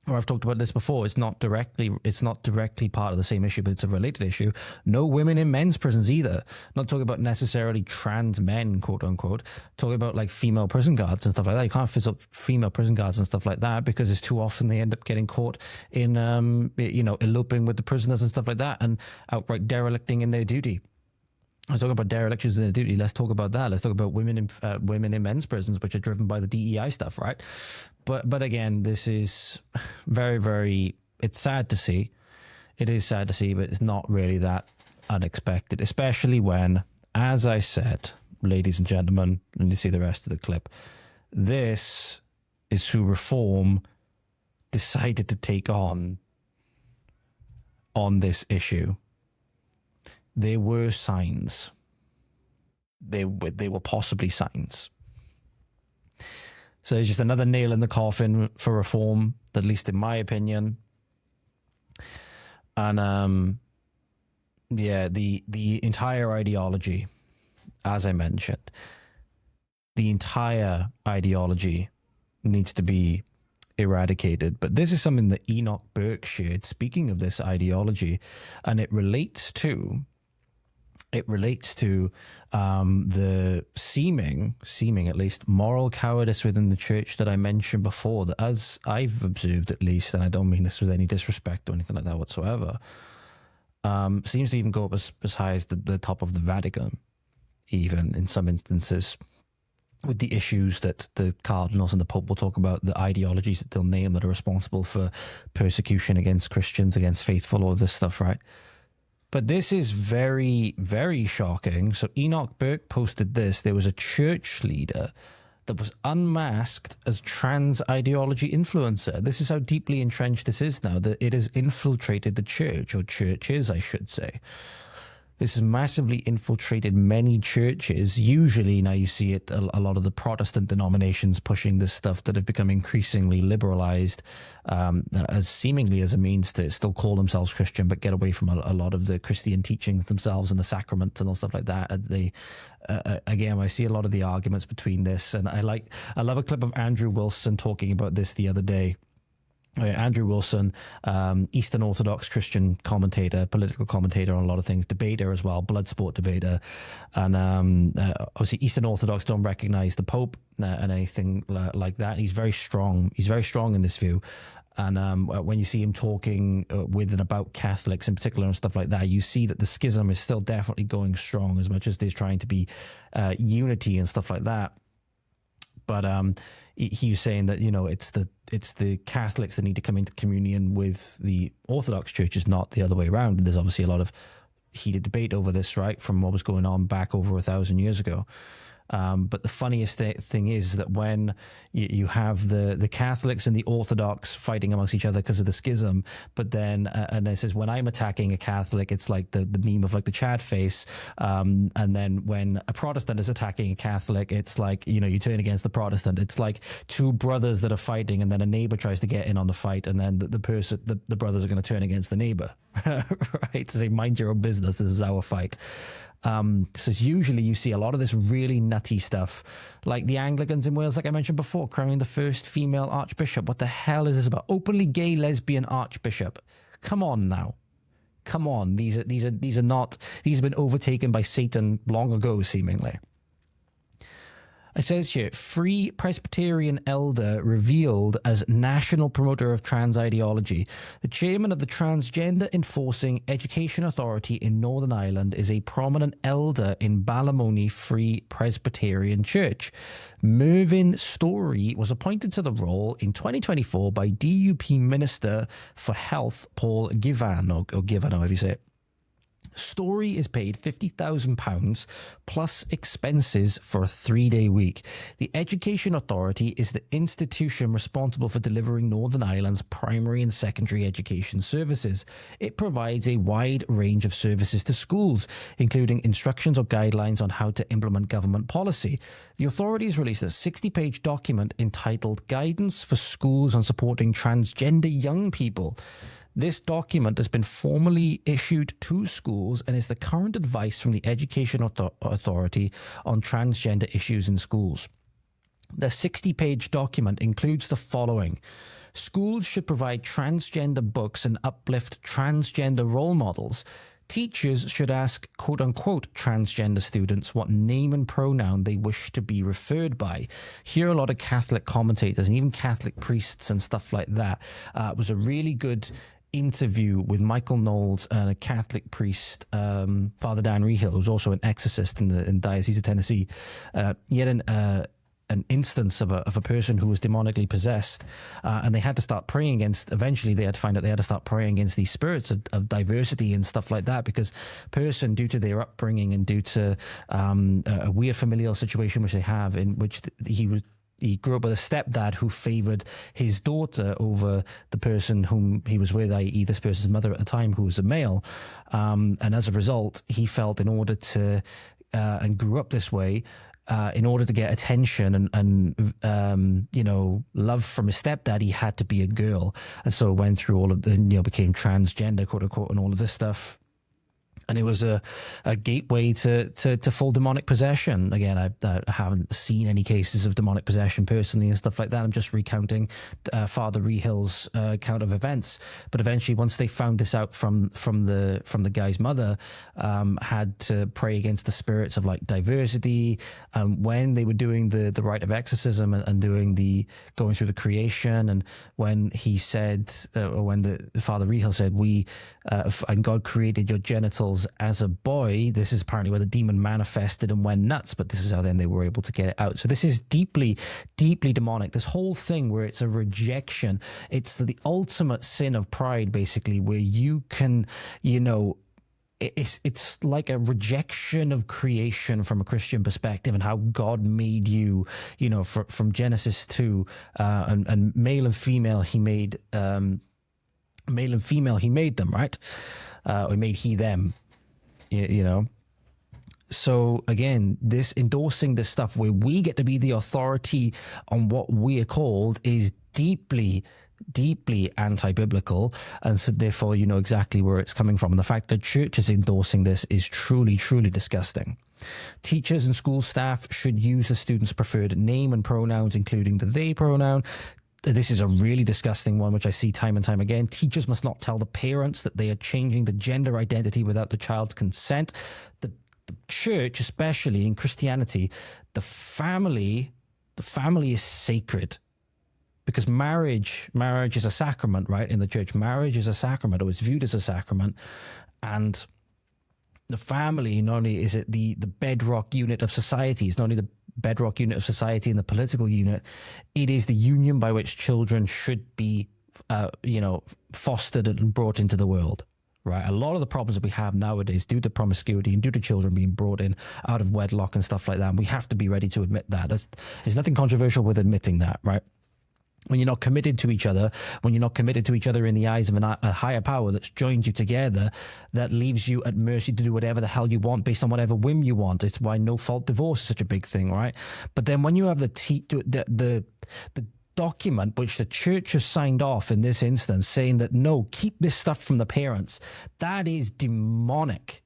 Or I've talked about this before, it's not directly part of the same issue, but it's a related issue. No women in men's prisons either. Not talking about necessarily trans men, quote unquote. Talking about like female prison guards and stuff like that. You can't fizz up female prison guards and stuff like that because it's too often they end up getting caught in, eloping with the prisoners and stuff like that and outright derelicting in their duty. I was talking about derelictions in their duty. Let's talk about that. Let's talk about women in men's prisons, which are driven by the DEI stuff, right? But again, this is very, very, it's sad to see. It is sad to see, but it's not really that unexpected, especially when, as I said, ladies and gentlemen, and you see the rest of the clip, this is who Reform decided to take on this issue. There were signs. There were possibly signs. So it's just another nail in the coffin for Reform, at least in my opinion. And the entire ideology, as I mentioned, the entire ideology needs to be eradicated. But this is something that Enoch Burke shared, speaking of this ideology, and it relates to it relates to the seeming at least, moral cowardice within the church that I mentioned before, that as I've observed at least, and I don't mean this with any disrespect or anything like that whatsoever, seems to even go up as high as the top of the Vatican, even in some instances, with the issues that the cardinals and the Pope will talk about, the ideologies that they'll name that are responsible for persecution against Christians, against faithful, all this stuff, right? But this is very, very shocking. So Enoch Burke posted this. There was a church leader that was unmasked as trans ideology influencer. This is how deeply entrenched this is now, that it has infiltrated the church, or churches, I should say. This has massively infiltrated many churches. Usually now you see it, a lot of the Protestant denominations pushing this stuff that have become increasingly liberalized as seemingly as a means to still call themselves Christian, but get away from a lot of the Christian teachings themselves and the sacraments and all stuff like that. And again, I see a lot of the arguments between this. And I love a clip of Andrew Wilson talking about this the other day. Andrew Wilson, Eastern Orthodox Christian commentator, political commentator on a lot of things, debater as well, blood sport debater. And obviously Eastern Orthodox don't recognize the Pope and anything like that. He's very strong. He's very strong in this view. And when you see him talking with and about Catholics in particular and stuff like that, you see that the schism is still definitely going strong, as much as there's trying to be unity and stuff like that. But he was saying that, it's the Catholics that need to come into communion with the Orthodox churches, not the other way around. And there's obviously a lot of heated debate over this, right, from what was going on back over 1,000 years ago. But the funniest thing is that when you have the Catholics and the Orthodox fighting amongst each other because of the schism, but then, and it says, when I'm attacking a Catholic, it's like the meme of like the Chad face. And then when a Protestant is attacking a Catholic, it's like, you turn against the Protestant. It's like two brothers that are fighting, and then a neighbor tries to get in on the fight, and then the brothers are going to turn against the neighbor, right? To say, mind your own business, this is our fight. So it's usually you see a lot of this really nutty stuff, like the Anglicans in Wales, like I mentioned before, crowning the first female archbishop. What the hell is this about? Openly gay lesbian archbishop. Come on now. Come on. These have been overtaken by Satan long ago, seemingly. It says here, Free Presbyterian elder revealed as national promoter of trans ideology. The chairman of the Transgender Enforcing Education Authority in Northern Ireland is a prominent elder in Ballymoney Free Presbyterian Church. Mervyn Story was appointed to the role in 2024 by DUP Minister for Health Paul Givan, or Givan, however you say it. Story is paid £50,000 plus expenses for a 3-day week. The Education Authority is the institution responsible for delivering Northern Ireland's primary and secondary education services. It provides a wide range of services to schools, including instructions or guidelines on how to implement government policy. The authority has released a 60-page document entitled Guidance for Schools on Supporting Transgender Young People. This document has been formally issued to schools and is the current advice from the Education Authority on transgender issues in schools. The 60-page document includes the following. Schools should provide transgender books and uplift transgender role models. Teachers should ask quote-unquote transgender students what name and pronoun they wish to be referred by. Here, a lot of Catholic commentators and even Catholic priests and stuff like that. It was a really good interview with Michael Knowles and a Catholic priest, Father Dan Rehill, who's also an exorcist in the Diocese of Tennessee. He had an instance of a person who was demonically possessed, and they had to start praying against. Eventually, they had to find out they had to start praying against these spirits of diversity and stuff like that, because person, due to their upbringing and due to a weird familial situation which they have, in which he grew up with a stepdad who favoured his daughter over the person whom he was with, i.e. this person's mother at the time, who was a male. And as a result, he felt in order to, and grew up this way, in order to get attention and love from his stepdad, he had to be a girl. And so went through all of the, became transgender, quote unquote, and all of this stuff. And it was a gateway to full demonic possession. Again, I haven't seen any cases of demonic possession personally and stuff like that. I'm just recounting Father Rehill's account of events. But eventually, once they found this out from the guy's mother, had to pray against the spirits of like diversity. When they were doing the rite of exorcism and doing going through the creation, and when he said, or when the Father Rehill said, and God created your genitals as a boy, this is apparently where the demon manifested and went nuts, but this is how then they were able to get it out. So this is deeply, deeply demonic. This whole thing where it's a rejection, it's the ultimate sin of pride, basically, where you can, it's like a rejection of creation from a Christian perspective and how God made you, from Genesis 2, and male and female, he made them, right? Or made he them, So again, this endorsing this stuff where we get to be the authority on what we are called is deeply, deeply anti-biblical, and so therefore you know exactly where it's coming from. And the fact that church is endorsing this is truly, truly disgusting. Teachers and school staff should use the student's preferred name and pronouns, including the they pronoun. This is a really disgusting one, which I see time and time again. Teachers must not tell the parents that they are changing the gender identity without the child's consent. The church, especially in Christianity, the family is sacred, because marriage is a sacrament, right? In the church, marriage is a sacrament, or it's viewed as a sacrament, and the family, not only is it the bedrock unit of society, it's not only the bedrock unit of society and the political unit, it is the union by which children should be, fostered and brought into the world, right? A lot of the problems that we have nowadays due to promiscuity and due to children being brought in out of wedlock and stuff like that, and we have to be ready to admit that. There's nothing controversial with admitting that, right? When you're not committed to each other, when you're not committed to each other in the eyes of a higher power that's joined you together, that leaves you at mercy to do whatever the hell you want based on whatever whim you want. It's why no-fault divorce is such a big thing, right? But then when you have the document which the church has signed off in this instance saying that, no, keep this stuff from the parents, that is demonic.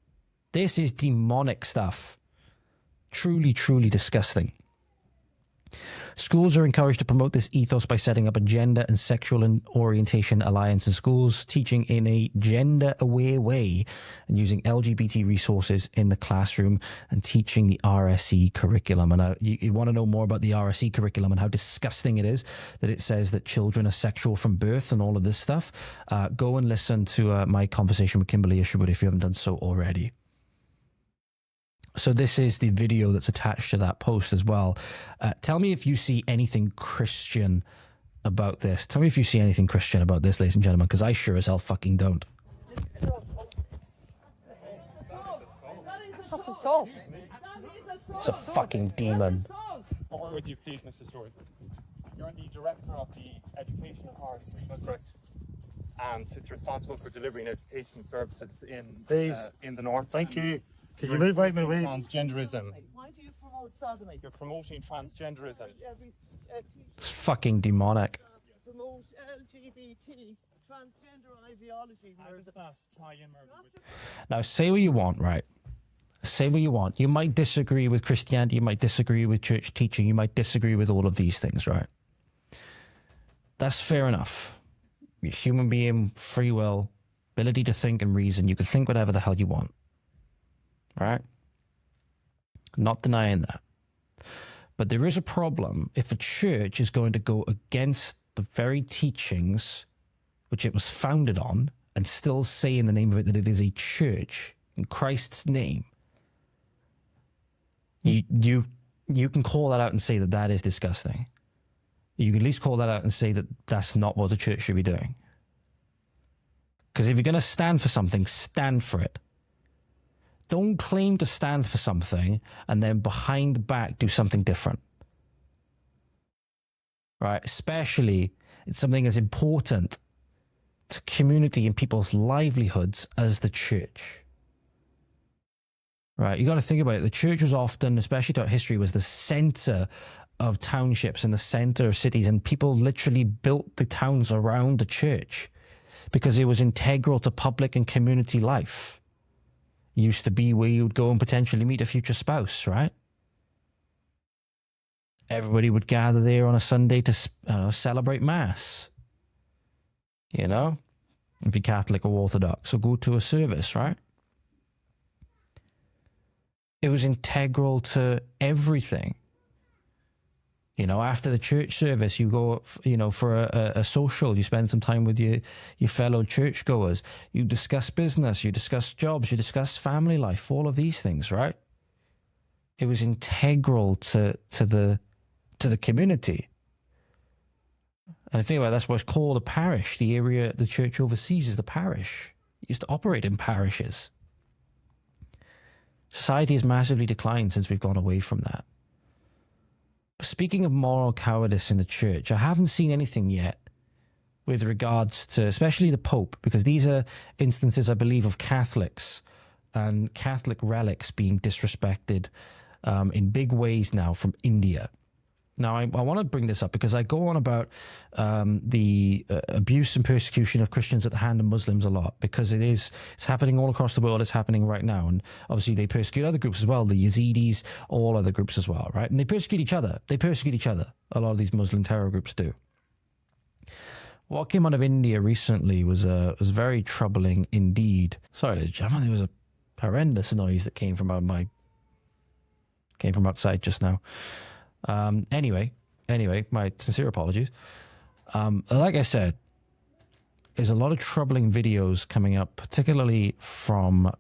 This is demonic stuff. Truly, truly disgusting. Schools are encouraged to promote this ethos by setting up a gender and sexual orientation alliance in schools, teaching in a gender-aware way, and using LGBT resources in the classroom, and teaching the RSE curriculum. And you want to know more about the RSE curriculum and how disgusting it is that it says that children are sexual from birth and all of this stuff, go and listen to my conversation with Kimberly Isherwood if you haven't done so already. So this is the video that's attached to that post as well. Tell me if you see anything Christian about this. Tell me if you see anything Christian about this, ladies and gentlemen, because I sure as hell fucking don't. It's a fucking demon. Forward with you, please, Mr. Stewart. You're the director of the Education Authority, that's correct? And it's responsible for delivering education services in the north. Thank you. Can you move out my way? Transgenderism. Why do you promote sodomy? You're promoting transgenderism. It's fucking demonic. Promote LGBT, transgender ideology. Now, say what you want, right? Say what you want. You might disagree with Christianity, you might disagree with church teaching, you might disagree with all of these things, right? That's fair enough. You're a human being, free will, ability to think and reason. You can think whatever the hell you want. Right? Not denying that. But there is a problem if a church is going to go against the very teachings which it was founded on and still say in the name of it that it is a church in Christ's name. You can call that out and say that that is disgusting. You can at least call that out and say that that's not what the church should be doing. Because if you're going to stand for something, stand for it. Don't claim to stand for something and then behind the back do something different. Right? Especially it's something as important to community and people's livelihoods as the church. Right? You got to think about it. The church was often, especially throughout history, was the center of townships and the center of cities, and people literally built the towns around the church because it was integral to public and community life. used to be where you'd go and potentially meet a future spouse, right? Everybody would gather there on a Sunday to celebrate Mass. You know, if you're Catholic or Orthodox, or go to a service, right? It was integral to everything. You know, after the church service, you go, you know, for a social, you spend some time with your fellow churchgoers. You discuss business, you discuss jobs, you discuss family life, all of these things, right? It was integral to the community. And I think about that's what's called a parish. The area the church oversees is the parish. It used to operate in parishes. Society has massively declined since we've gone away from that. Speaking of moral cowardice in the church, I haven't seen anything yet with regards to, especially the Pope, because these are instances, I believe, of Catholics and Catholic relics being disrespected in big ways now from India. Now, I want to bring this up because I go on about the abuse and persecution of Christians at the hand of Muslims a lot, because it's happening all across the world. It's happening right now. And obviously they persecute other groups as well, the Yazidis, all other groups as well, right? And they persecute each other. They persecute each other. A lot of these Muslim terror groups do. What came out of India recently was very troubling indeed. Sorry, gentlemen, there was a horrendous noise that came from outside just now. Anyway, my sincere apologies. Like I said, there's a lot of troubling videos coming up, particularly from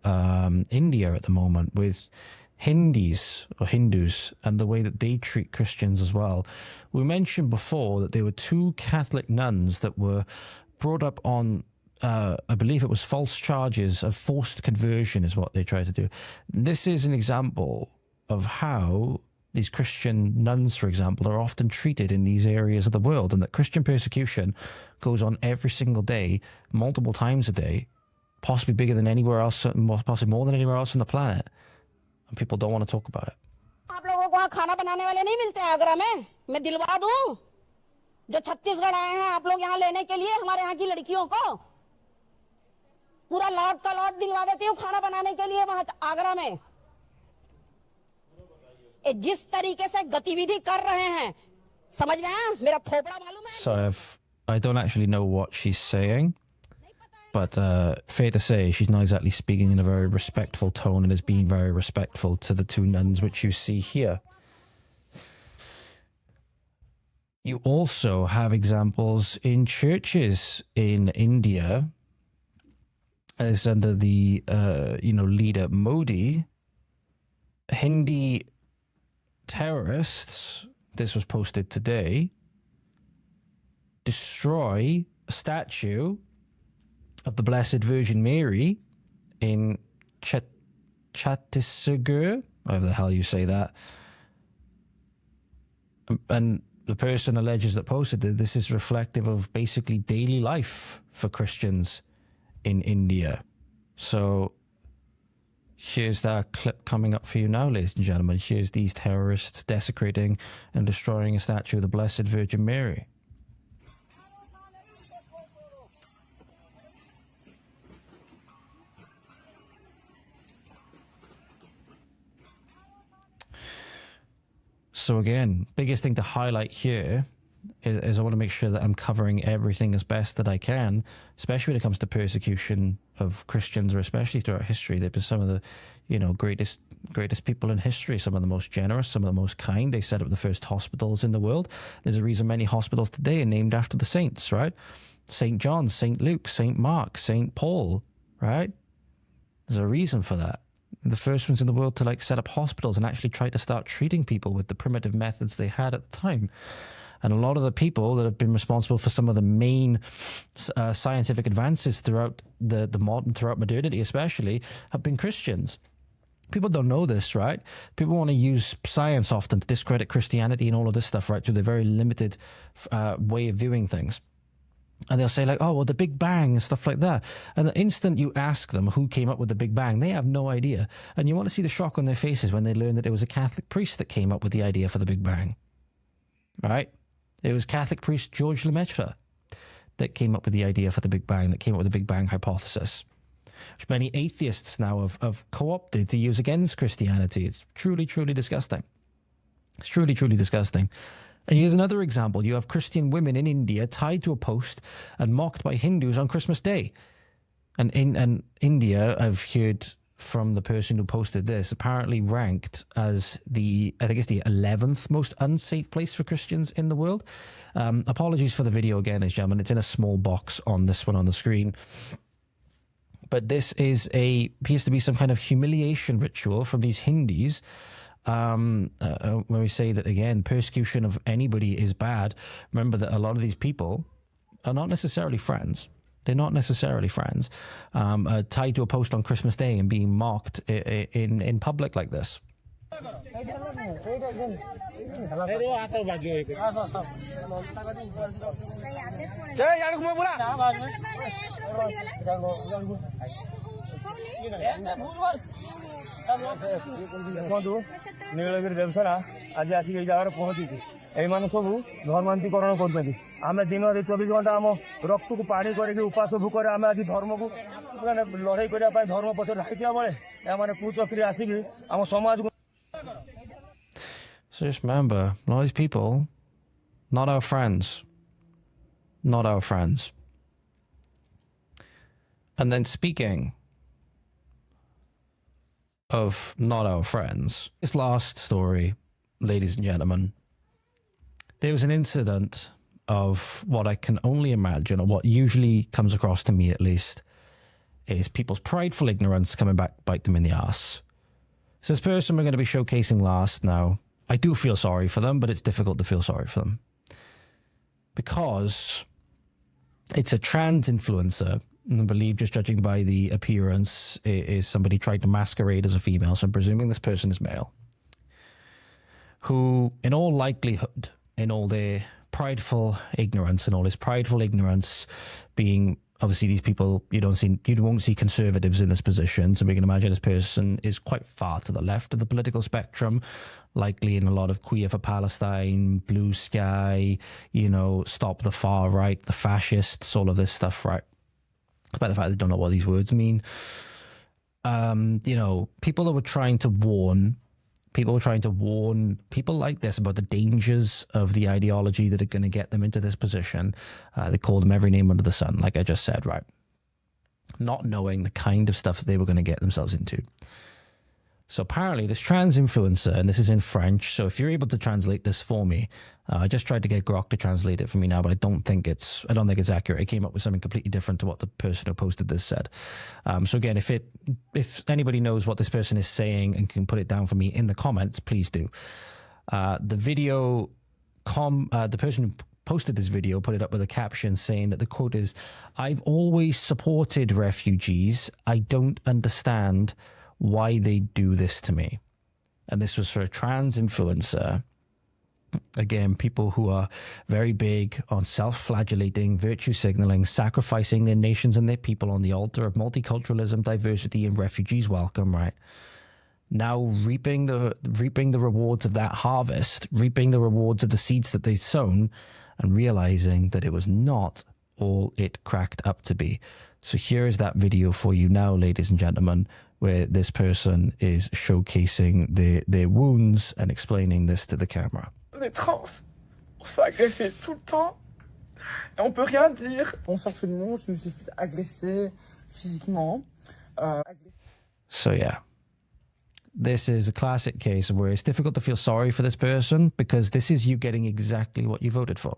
India at the moment, with Hindus and the way that they treat Christians as well. We mentioned before that there were 2 Catholic nuns that were brought up on, I believe it was false charges of forced conversion is what they tried to do. This is an example of how these Christian nuns, for example, are often treated in these areas of the world, and that Christian persecution goes on every single day, multiple times a day, possibly bigger than anywhere else, possibly more than anywhere else on the planet, and people don't want to talk about it. आप लोगों को खाना बनाने वाले नहीं मिलते आगरा में, मैं दिलवा दूं, जो छत्तीसगढ़ आए हैं आप लोग यहाँ लेने के लिए हमारे यहाँ की लड़कियों को पूरा लॉट का लॉट दिलवा देती हूँ खाना बनाने के लिए वहाँ आगरा में. जिस तरीके से गतिविधि कर रहे हैं समझ में आया मेरा थोपड़ा मालूम है. So I don't actually know what she's saying, but fair to say she's not exactly speaking in a very respectful tone and is being very respectful to the 2 nuns which you see here. You also have examples in churches in India as under the leader Modi. Hindi terrorists, this was posted today, destroy a statue of the Blessed Virgin Mary in Chhattisgarh, however the hell you say that. And the person alleges that posted it, this is reflective of basically daily life for Christians in India. So here's that clip coming up for you now, ladies and gentlemen. Here's these terrorists desecrating and destroying a statue of the Blessed Virgin Mary. So again, biggest thing to highlight here is I want to make sure that I'm covering everything as best that I can, especially when it comes to persecution of Christians, or especially throughout history. They've been some of the, greatest people in history, some of the most generous, some of the most kind. They set up the first hospitals in the world. There's a reason many hospitals today are named after the saints, right? St. John, St. Luke, St. Mark, St. Paul, right? There's a reason for that. The first ones in the world to set up hospitals and actually try to start treating people with the primitive methods they had at the time. And a lot of the people that have been responsible for some of the main scientific advances throughout throughout modernity especially, have been Christians. People don't know this, right? People want to use science often to discredit Christianity and all of this stuff, right, through their very limited way of viewing things. And they'll say the Big Bang and stuff like that. And the instant you ask them who came up with the Big Bang, they have no idea. And you want to see the shock on their faces when they learn that it was a Catholic priest that came up with the idea for the Big Bang, right? It was Catholic priest George Lemaitre that came up with the idea for the Big Bang, that came up with the Big Bang hypothesis. which many atheists now have co-opted to use against Christianity. It's truly, truly disgusting. It's truly, truly disgusting. And here's another example. You have Christian women in India tied to a post and mocked by Hindus on Christmas Day. And in India, I've heard from the person who posted this, apparently ranked as the 11th most unsafe place for Christians in the world. Apologies for the video again, ladies and gentlemen. It's in a small box on this one on the screen. But this appears to be some kind of humiliation ritual from these Hindus. When we say that, again, persecution of anybody is bad, remember that a lot of these people are not necessarily friends. They're not necessarily friends. Tied to a post on Christmas Day and being mocked in public like this. ଏଇମାନେ ସବୁ ଧର୍ମାନ୍ତୀକରଣ କରୁଛନ୍ତି। ଆମେ ଦିନରେ 24 ଘଣ୍ଟା ଆମ ରକ୍ତକୁ ପାଣି କରିକି ଉପାସ ଭୋକରେ ଆମେ ଆଜି ଧର୍ମକୁ ମାନେ ଲଢ଼େଇ କରିବା ପାଇଁ ଧର୍ମ ପଛରେ ଧାଇଥିବା ବେଳେ ଏମାନେ କୁଚକ୍ରି ଆସିକି ଆମ ସମାଜକୁ। So just remember, a lot of these people, not our friends. Not our friends. And then speaking of not our friends, this last story, ladies and gentlemen, there was an incident of what I can only imagine, or what usually comes across to me at least, is people's prideful ignorance coming back to bite them in the ass. So this person we're going to be showcasing last now, I do feel sorry for them, but it's difficult to feel sorry for them. Because it's a trans influencer, and I believe, just judging by the appearance, is somebody tried to masquerade as a female, so I'm presuming this person is male, who, in all likelihood, in all their prideful ignorance, and all this prideful ignorance being, obviously these people, you won't see conservatives in this position, so we can imagine this person is quite far to the left of the political spectrum, likely in a lot of Queer for Palestine, Blue Sky, Stop the Far Right, the fascists, all of this stuff, right? Despite the fact they don't know what these words mean. People that were trying to warn people like this about the dangers of the ideology that are going to get them into this position. They called them every name under the sun, like I just said, right? Not knowing the kind of stuff that they were going to get themselves into. So apparently this trans influencer, and this is in French, so if you're able to translate this for me, I just tried to get Grok to translate it for me now, but I don't think it's accurate. It came up with something completely different to what the person who posted this said. So again, if anybody knows what this person is saying and can put it down for me in the comments, please do. The person who posted this video put it up with a caption saying that the quote is, "I've always supported refugees. I don't understand why they do this to me." And this was for a trans influencer. Again, people who are very big on self-flagellating, virtue signaling, sacrificing their nations and their people on the altar of multiculturalism, diversity, and refugees welcome, right? Now reaping the rewards of that harvest, reaping the rewards of the seeds that they've sown, and realizing that it was not all it cracked up to be. So here is that video for you now, ladies and gentlemen, where this person is showcasing their wounds and explaining this to the camera. Les trans, on se fait agresser tout le temps et on peut rien dire. Bonsoir tout le monde, je me suis fait agresser physiquement. So yeah, this is a classic case where it's difficult to feel sorry for this person, because this is you getting exactly what you voted for.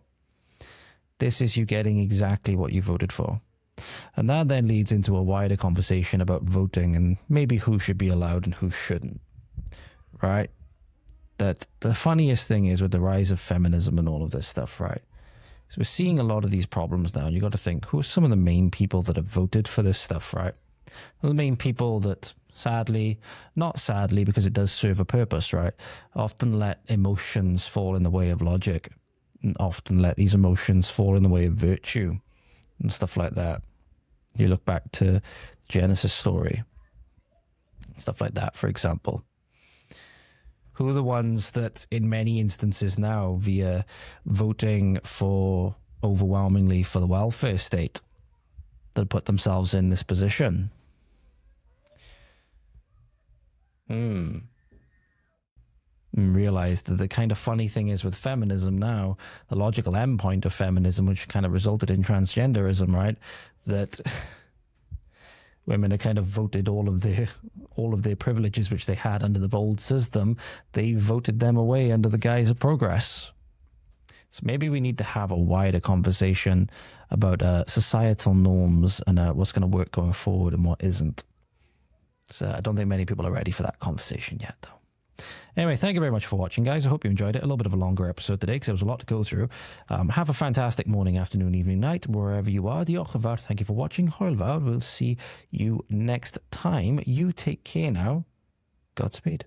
This is you getting exactly what you voted for. And that then leads into a wider conversation about voting and maybe who should be allowed and who shouldn't, right? That the funniest thing is with the rise of feminism and all of this stuff, right? So we're seeing a lot of these problems now, and you got to think, who are some of the main people that have voted for this stuff, right? Well, the main people that not sadly, because it does serve a purpose, right? Often let emotions fall in the way of logic, and often let these emotions fall in the way of virtue and stuff like that. You look back to Genesis story, stuff like that, for example. Who are the ones that in many instances now, via voting for overwhelmingly for the welfare state, that put themselves in this position? Realized that the kind of funny thing is with feminism now, the logical endpoint of feminism, which kind of resulted in transgenderism, right? That women have kind of voted all of their privileges which they had under the old system, they voted them away under the guise of progress. So maybe we need to have a wider conversation about societal norms and what's going to work going forward and what isn't. So I don't think many people are ready for that conversation yet, though. Anyway, thank you very much for watching, guys. I hope you enjoyed it. A little bit of a longer episode today because there was a lot to go through. Have a fantastic morning, afternoon, evening, night, wherever you are. Diolch yn fawr. Thank you for watching. Hwyl fawr. We'll see you next time. You take care now. Godspeed.